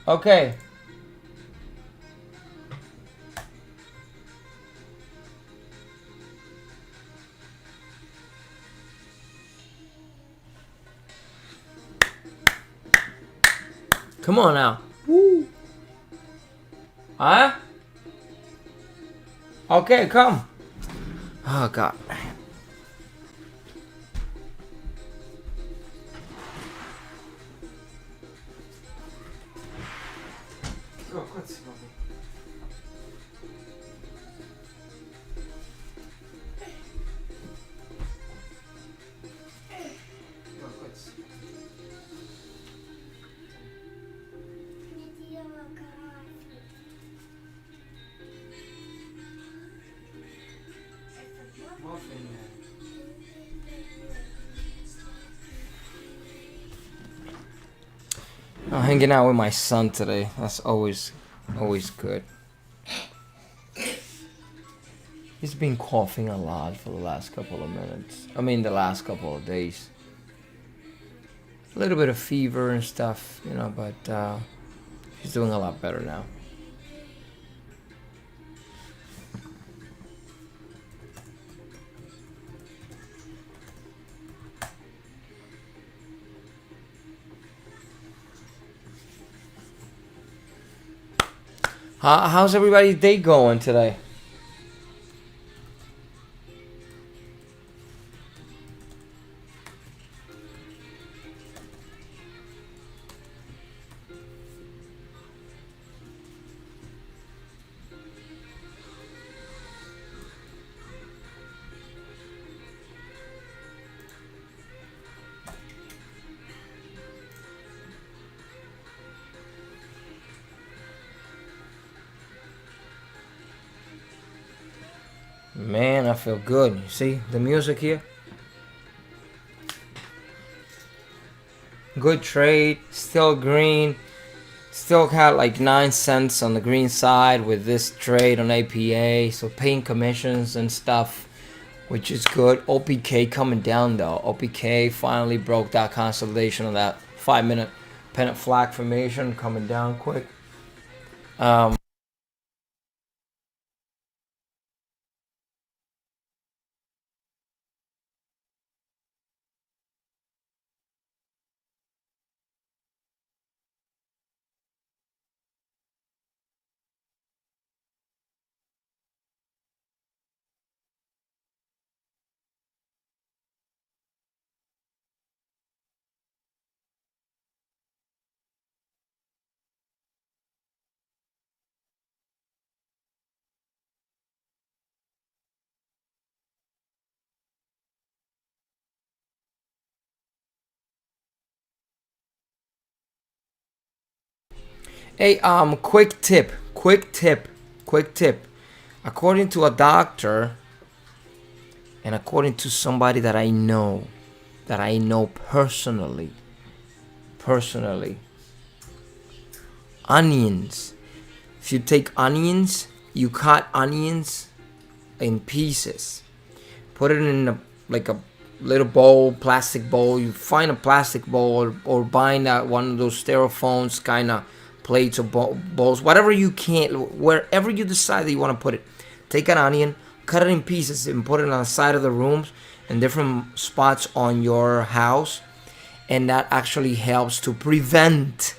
Okay. Come on now. Woo. Huh? Okay, come. Oh God. I'm hanging out with my son today. That's always good. He's been coughing a lot for the last couple of minutes. I mean, the last couple of days. A little bit of fever and stuff, but he's doing a lot better now. How's everybody's day going today? Man, I feel good. You see the music here? Good trade, still green. Still got like 9 cents on the green side with this trade on APA. So paying commissions and stuff, which is good. OPK coming down though. OPK finally broke that consolidation on that 5-minute pennant flag formation, coming down quick. Hey, quick tip. According to a doctor, and according to somebody that I know personally, onions. If you take onions, you cut onions in pieces, put it in like a little bowl, plastic bowl. You find a plastic bowl, or buying one of those styrofoams kind of plates or bowls, whatever you can, wherever you decide that you want to put it. Take an onion, cut it in pieces, and put it on the side of the rooms in different spots on your house, and that actually helps to prevent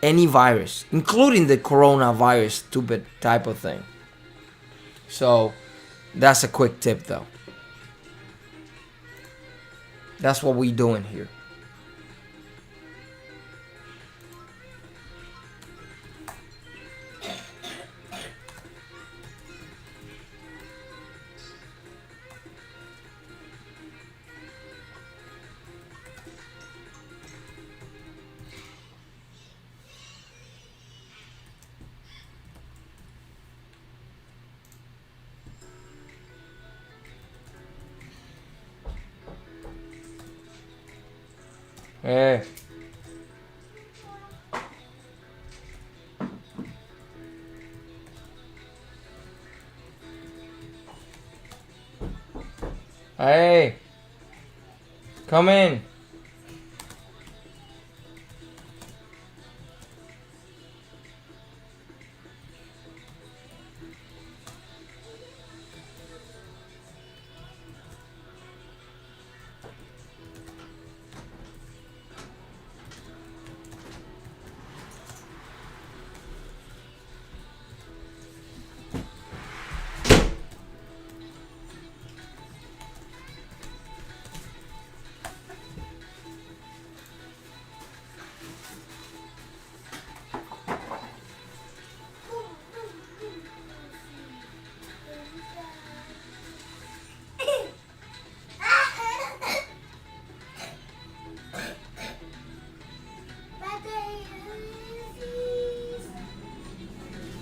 any virus, including the coronavirus stupid type of thing. So that's a quick tip, though. That's what we doing here. Hey. Hey. Come in.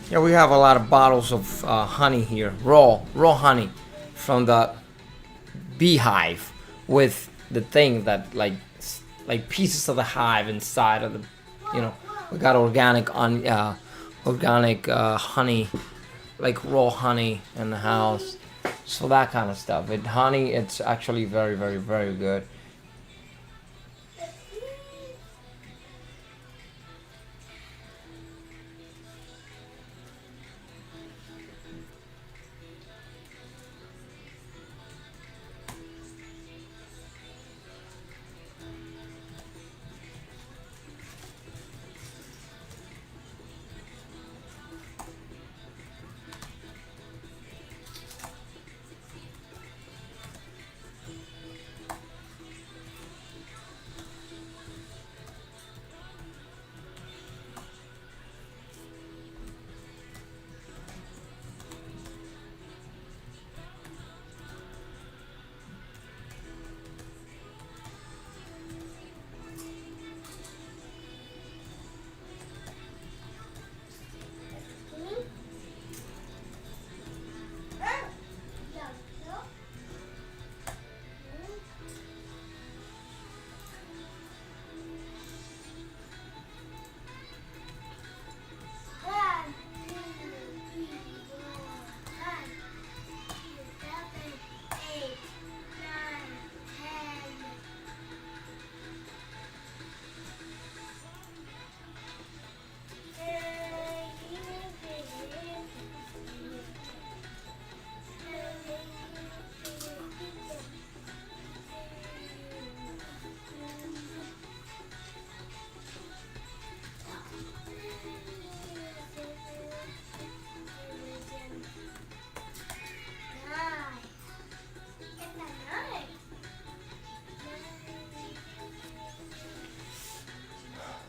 Yeah, we have a lot of bottles of honey here, raw honey from the beehive, with the thing that like pieces of the hive inside of the, we got organic honey, like raw honey in the house, so that kind of stuff. Honey, it's actually very, very, very good.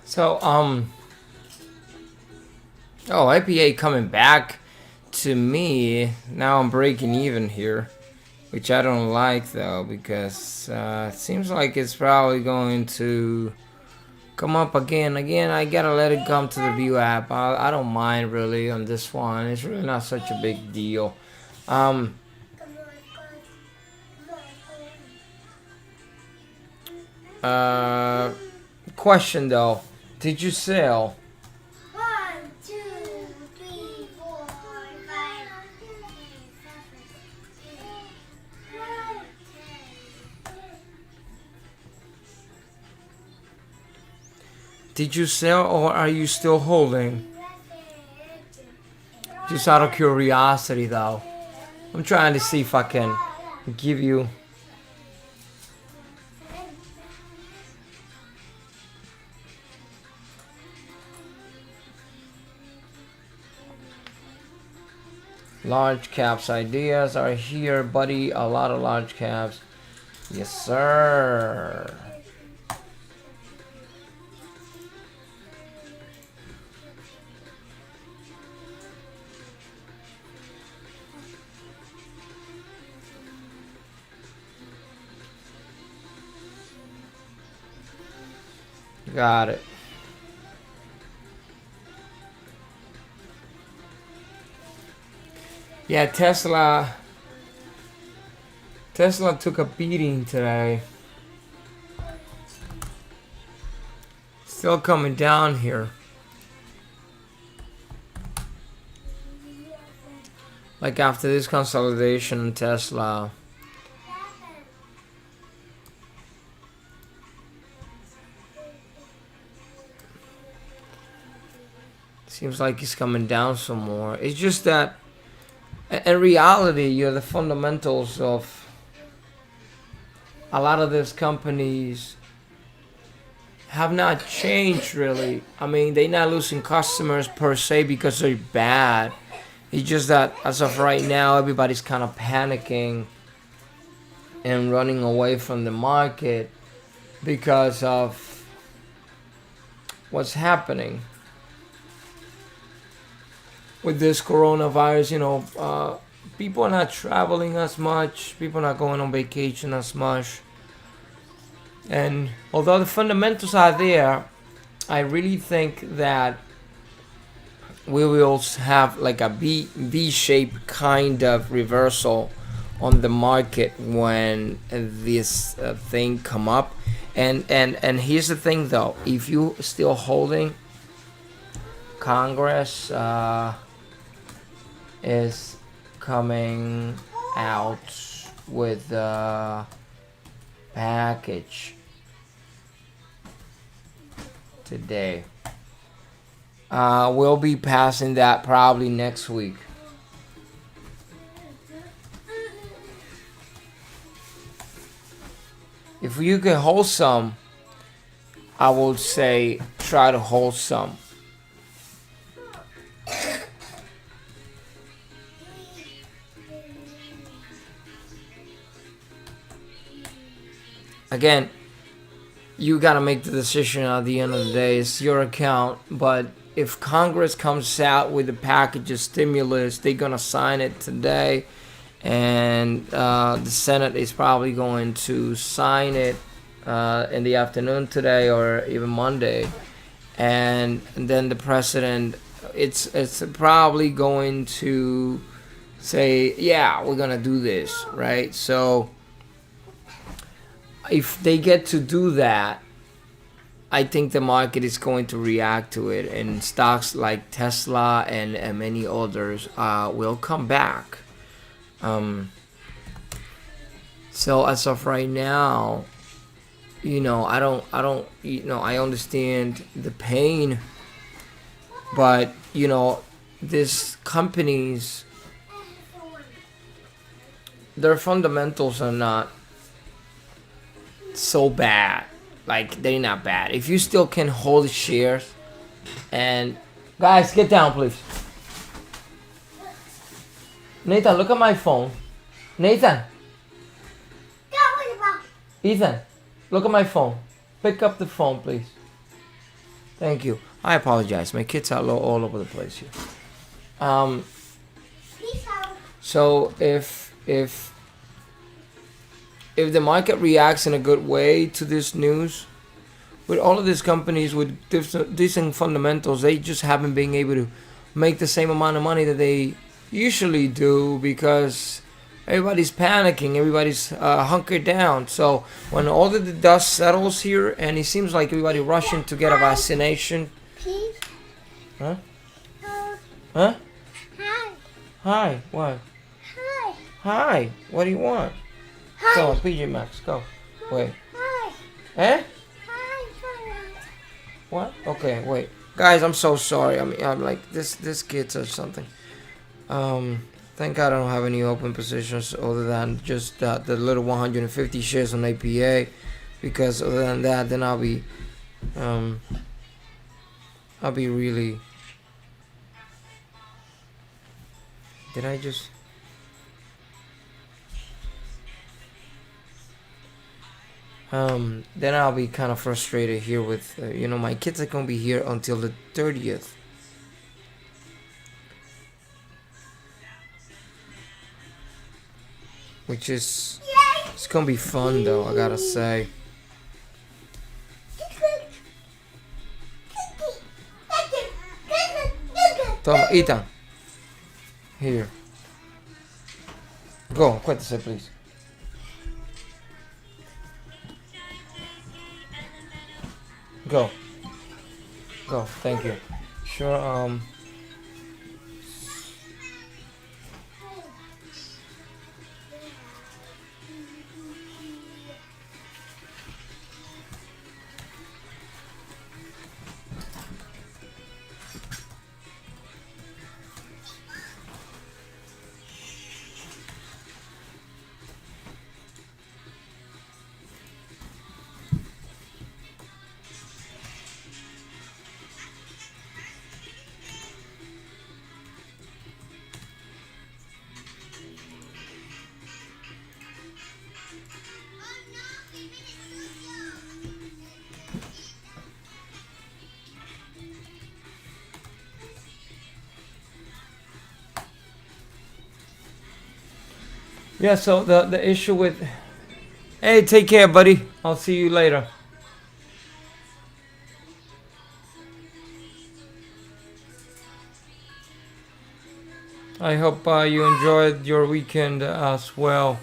So, APA coming back to me. Now I'm breaking even here, which I don't like, though, because it seems like it's probably going to come up again. I gotta let it come to the view app. I don't mind really on this one. It's really not such a big deal. Question though, did you sell? 1, 2, 3, 4, 5, Did you sell or are you still holding? Just out of curiosity though. I'm trying to see if I can give you. Large caps ideas are here, buddy. A lot of large caps. Yes, sir. Got it. Yeah, Tesla took a beating today. Still coming down here. Like after this consolidation in Tesla. Seems like it's coming down some more. It's just that in reality, the fundamentals of a lot of these companies have not changed really. I mean, they're not losing customers per se because they're bad. It's just that as of right now, everybody's kind of panicking and running away from the market because of what's happening with this coronavirus. People are not traveling as much. People are not going on vacation as much. And although the fundamentals are there, I really think that we will have like a V-shaped kind of reversal on the market when this thing come up. And here's the thing though, if you still holding, Congress is coming out with a package today. We'll be passing that probably next week. If you can hold some, I would say try to hold some. Again, you gotta make the decision at the end of the day. It's your account. But if Congress comes out with a package of stimulus, they're gonna sign it today, and the Senate is probably going to sign it in the afternoon today or even Monday, and then the president, it's probably going to say, yeah, we're gonna do this, right? So if they get to do that, I think the market is going to react to it, and stocks like Tesla and many others will come back. So as of right now, I understand the pain, but these companies, their fundamentals are not so bad. Like, they're not bad. If you still can hold shares, and guys, get down, please. Nathan, look at my phone. Nathan. Ethan, look at my phone. Pick up the phone, please. Thank you. I apologize. My kids are all over the place here. So if the market reacts in a good way to this news, with all of these companies with decent fundamentals, they just haven't been able to make the same amount of money that they usually do because everybody's panicking, everybody's hunkered down. So when all of the dust settles here, and it seems like everybody rushing to get a vaccination. Please. Huh? Uh, Huh? hi. Hi. What? Hi. Hi. What do you want? Hi. Go on, PJ Maxx. Go. Wait. Hi. Eh? Hi. What? Okay, wait. Guys, I'm so sorry. I'm like this kid or something. Thank God I don't have any open positions other than just the little 150 shares on APA, because other than that, then I'll be really. Did I just? Then I'll be kind of frustrated here with, my kids are gonna be here until the 30th. Which is, it's gonna be fun though, I gotta say. Toma, Ethan. Here. Go, cuéntese, please. Go. Go, thank you. Sure, yeah, so the issue with, hey, take care, buddy. I'll see you later. I hope you enjoyed your weekend as well.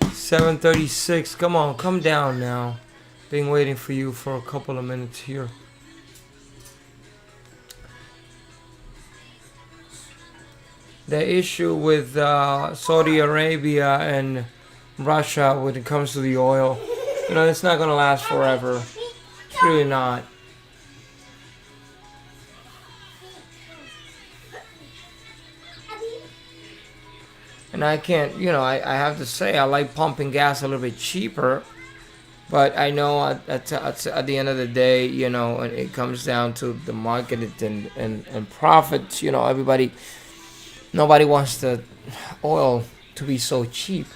7:36. Come on, come down now. Been waiting for you for a couple of minutes here. The issue with Saudi Arabia and Russia when it comes to the oil, it's not gonna last forever. It's really not. And I can't, I have to say, I like pumping gas a little bit cheaper. But I know at the end of the day, and it comes down to the market and profits, nobody wants the oil to be so cheap.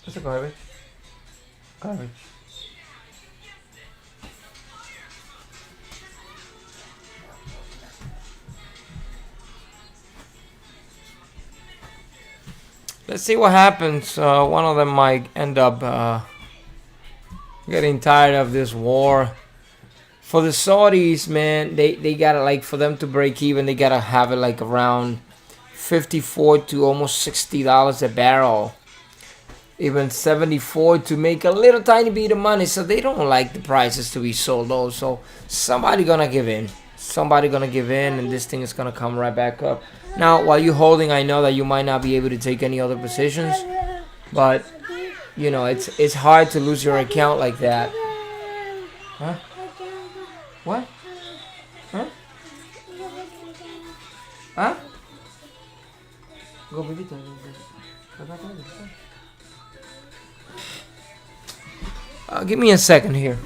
It's a garbage. Garbage. Let's see what happens. One of them might end up getting tired of this war. For the Saudis, man, they gotta, like, for them to break even, they gotta have it like around $54 to almost $60 a barrel. Even 74 to make a little tiny bit of money. So they don't like the prices to be so low. So somebody gonna give in. Somebody gonna give in, and this thing is gonna come right back up. Now, while you're holding, I know that you might not be able to take any other positions, but it's hard to lose your account like that. Huh? What? Huh? Huh? Go, baby. Give me a second here.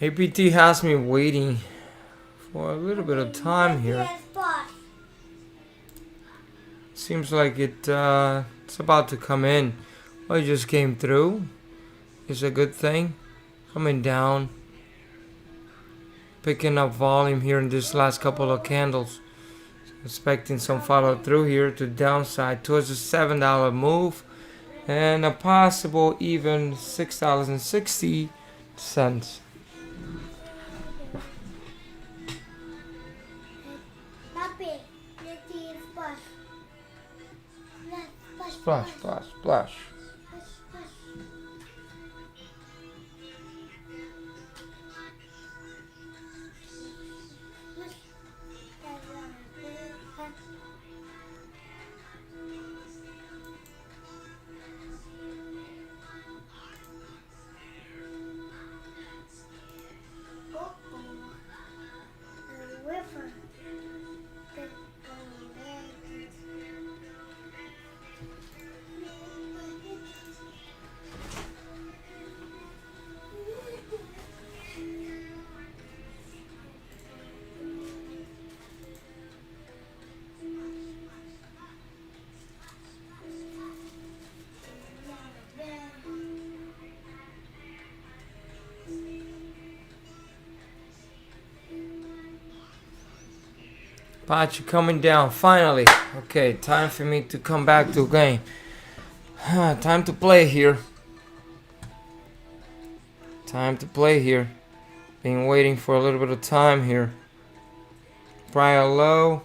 APT has me waiting for a little bit of time here. Yes, boss. Seems like it's about to come in. Oh, it just came through. It's a good thing. Coming down. Picking up volume here in this last couple of candles. Expecting some follow through here to downside towards the $7 move. And a possible even $6.60. Papi, let's see if boss. Splash, splash, splash. Pachi coming down finally. Okay, time for me to come back to game. Time to play here. Time to play here. Been waiting for a little bit of time here. Prior low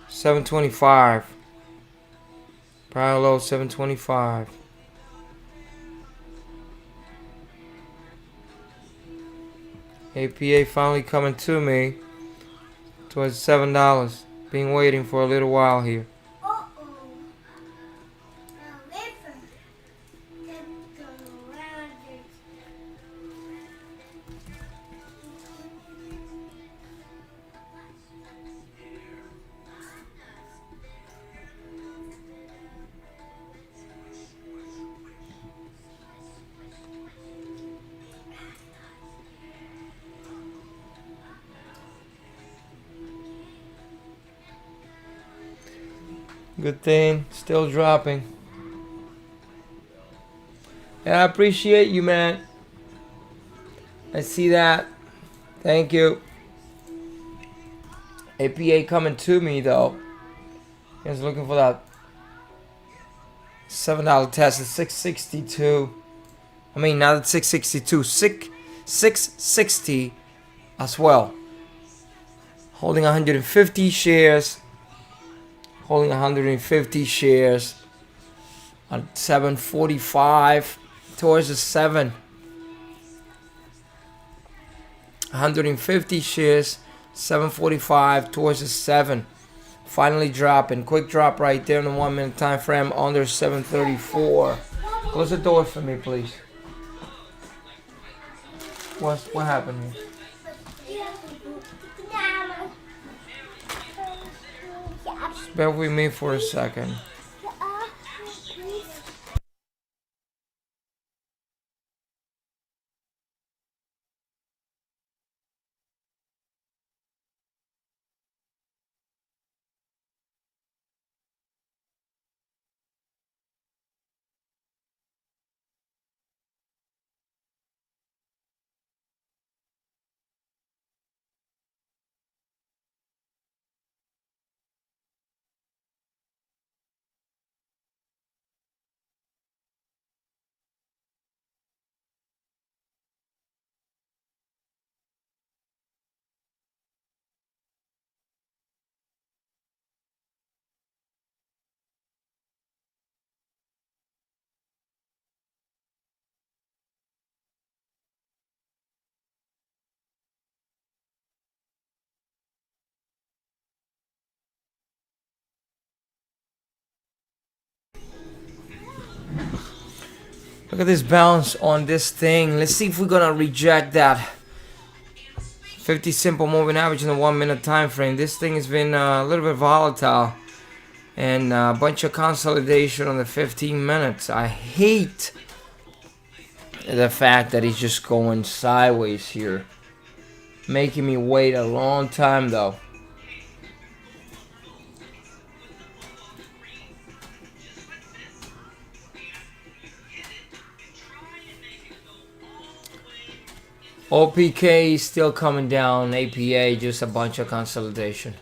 725. Prior low 725. APA finally coming to me. Towards $7. Been waiting for a little while here. Good thing, still dropping. Yeah, I appreciate you, man. I see that. Thank you. APA coming to me though. He's looking for that $7 test at 662. I mean, not at 662, 660 as well. Holding 150 shares. Holding 150 shares at 745 towards the 7. 150 shares, 745 towards the 7. Finally dropping. Quick drop right there in the 1 minute time frame under 734. Close the door for me, please. What happened here? Bear with me for a second. Look at this bounce on this thing. Let's see if we're gonna reject that 50 simple moving average in the 1 minute time frame. This thing has been a little bit volatile and a bunch of consolidation on the 15 minutes. I hate the fact that he's just going sideways here, making me wait a long time though. OPK still coming down. APA just a bunch of consolidation.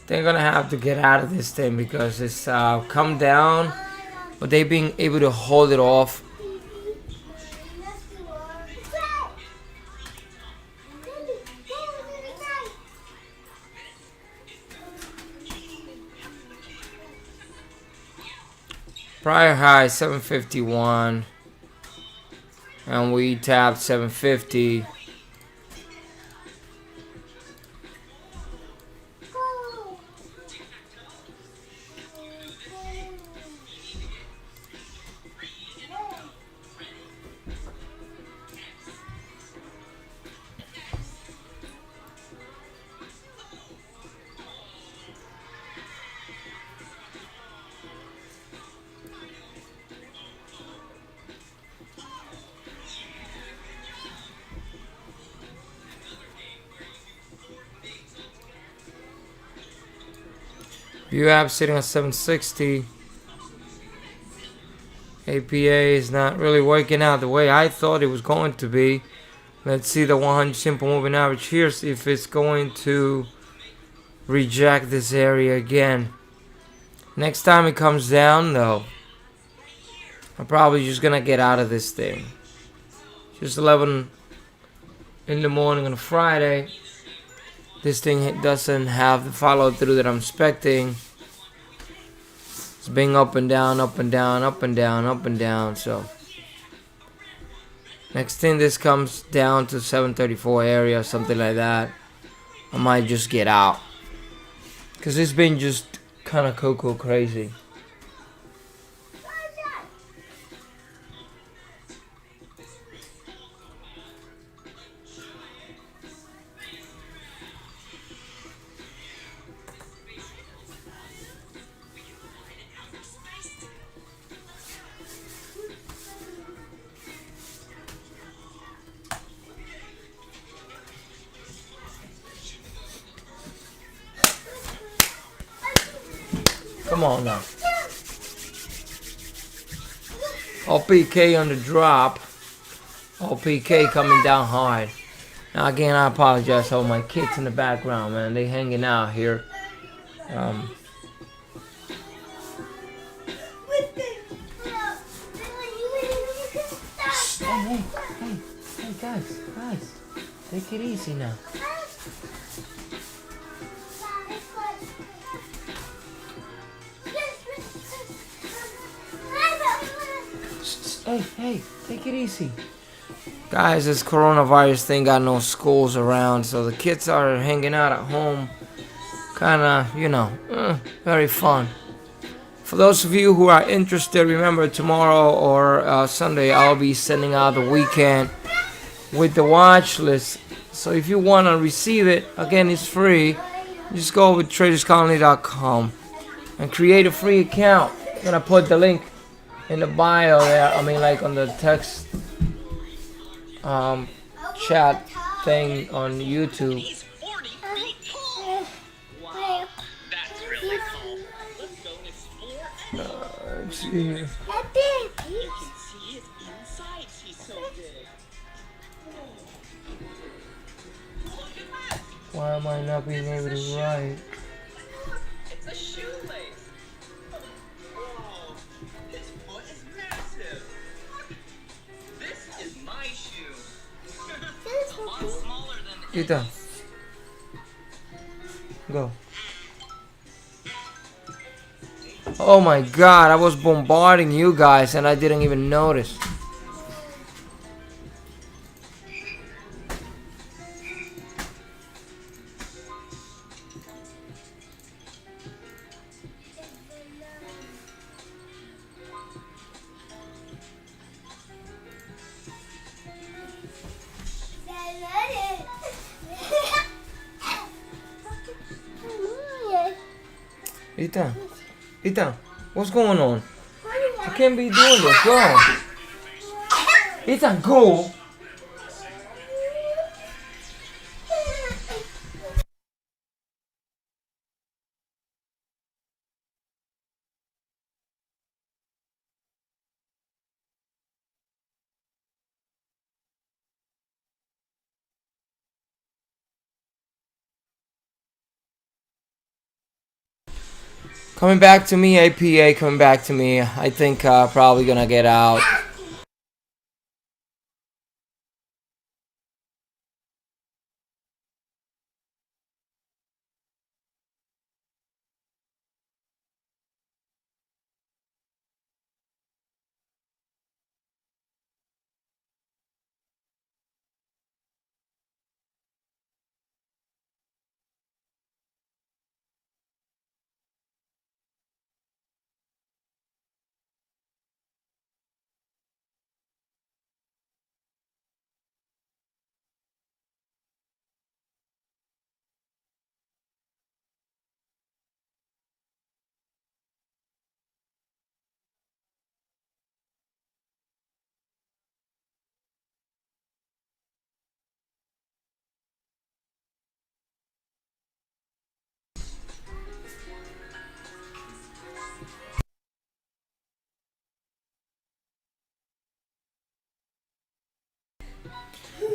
They're gonna have to get out of this thing because it's come down, but they being able to hold it off. Prior high 751, and we tapped 750. You have sitting at 760. APA is not really working out the way I thought it was going to be. Let's see the 100 simple moving average here, see if it's going to reject this area again. Next time it comes down though, I'm probably just gonna get out of this thing. Just 11 in the morning on a Friday. This thing doesn't have the follow through that I'm expecting. It's being up and down, up and down, up and down, up and down. So next thing this comes down to 734 area, something like that, I might just get out. Cause it's been just kind of cocoa crazy. Come on now. OPK on the drop. OPK coming down hard. Now again, I apologize for my kids in the background, man. They hanging out here. Hey, guys, take it easy now. Hey, take it easy. Guys, this coronavirus thing got no schools around, so the kids are hanging out at home. Kinda, very fun. For those of you who are interested, remember tomorrow or Sunday, I'll be sending out the weekend with the watch list. So if you want to receive it, again, it's free. Just go over to traderscolony.com and create a free account. I'm going to put the link in the bio there, like on the text chat thing on YouTube. He's 40 feet tall. Wow, that's really cool. Let's go explore. Let's see here. You can see his insides. He's so big. Look at that. Why am I not being able to write? It's a shoelace. Whoa, his foot is massive. This is my shoe. It's a lot smaller than Ethan, go. Oh my god, I was bombarding you guys and I didn't even notice. Ethan, Ethan, what's going on? You can't be doing this. Go. Ethan, go. Coming back to me, APA. Coming back to me. I think probably gonna get out.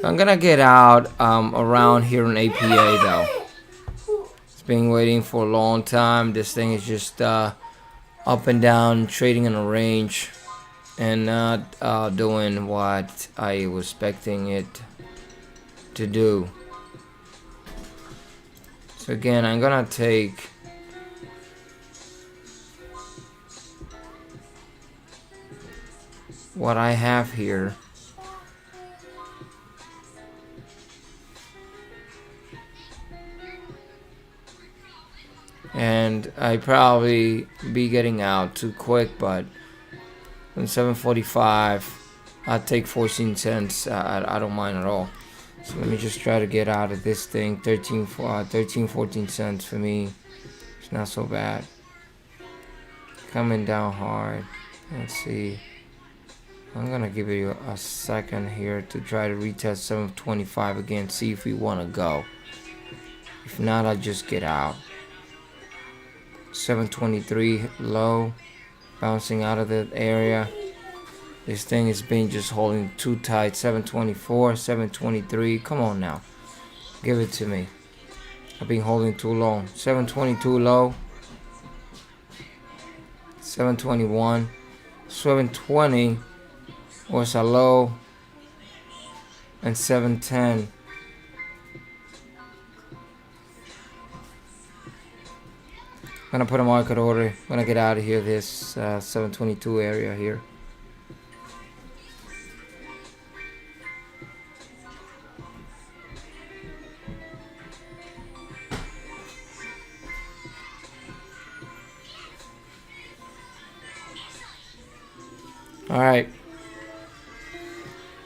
I'm gonna get out around here in APA though. It's been waiting for a long time. This thing is just up and down, trading in a range, and not doing what I was expecting it to do. So again, I'm gonna take what I have here. And I probably be getting out too quick, but in 7:45 I'll take 14 cents. I don't mind at all. So let me just try to get out of this thing. 14 cents for me. It's not so bad. Coming down hard. Let's see. I'm gonna give you a second here to try to retest 725 again. See if we want to go. If not, I'll just get out. 723 low, bouncing out of the area. This thing is being just holding too tight. 724, 723. Come on now, give it to me. I've been holding too long. 722 low, 721, 720 was a low, and 710. I'm gonna put a market order. I'm gonna get out of here, this 722 area here. Alright.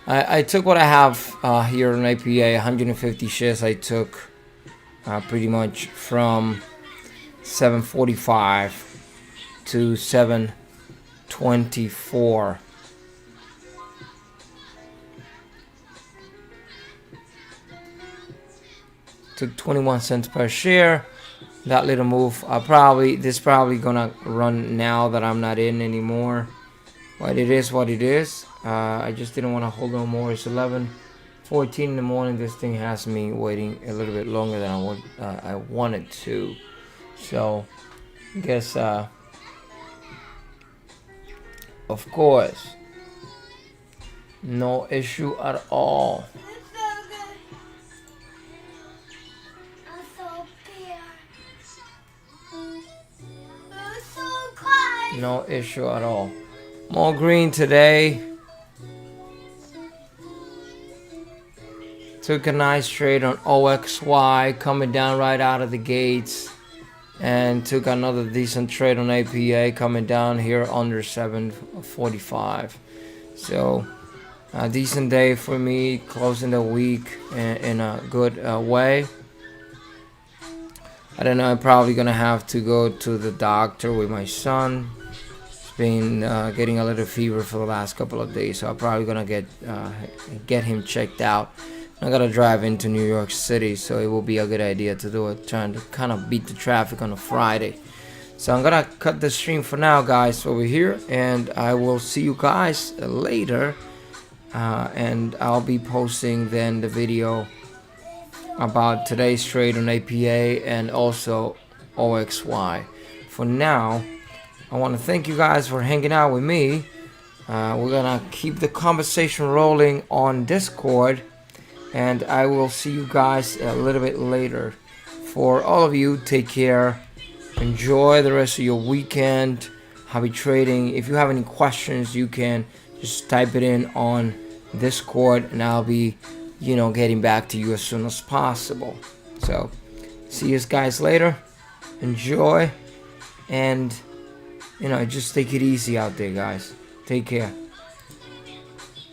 I took what I have here in APA, 150 shares I took pretty much from 745 to 724. Took 21 cents per share. That little move, this probably gonna run now that I'm not in anymore. But it is what it is. I just didn't want to hold on more. It's 11:14 in the morning. This thing has me waiting a little bit longer than I wanted to. So, I guess, of course, no issue at all. No issue at all. More green today. Took a nice trade on OXY coming down right out of the gates. And took another decent trade on APA coming down here under 745. So a decent day for me, closing the week in a good way. I don't know, I'm probably gonna have to go to the doctor with my son. He's been getting a little fever for the last couple of days, so I'm probably gonna get him checked out. I gotta drive into New York City, so it will be a good idea to do it, trying to kind of beat the traffic on a Friday. So I'm gonna cut the stream for now, guys, over here, and I will see you guys later. And I'll be posting then the video about today's trade on APA and also OXY. For now, I want to thank you guys for hanging out with me. We're gonna keep the conversation rolling on Discord, and I will see you guys a little bit later. For all of you, take care. Enjoy the rest of your weekend. Happy trading. If you have any questions, you can just type it in on Discord, and I'll be getting back to you as soon as possible. So see you guys later. Enjoy, and just take it easy out there, guys. Take care.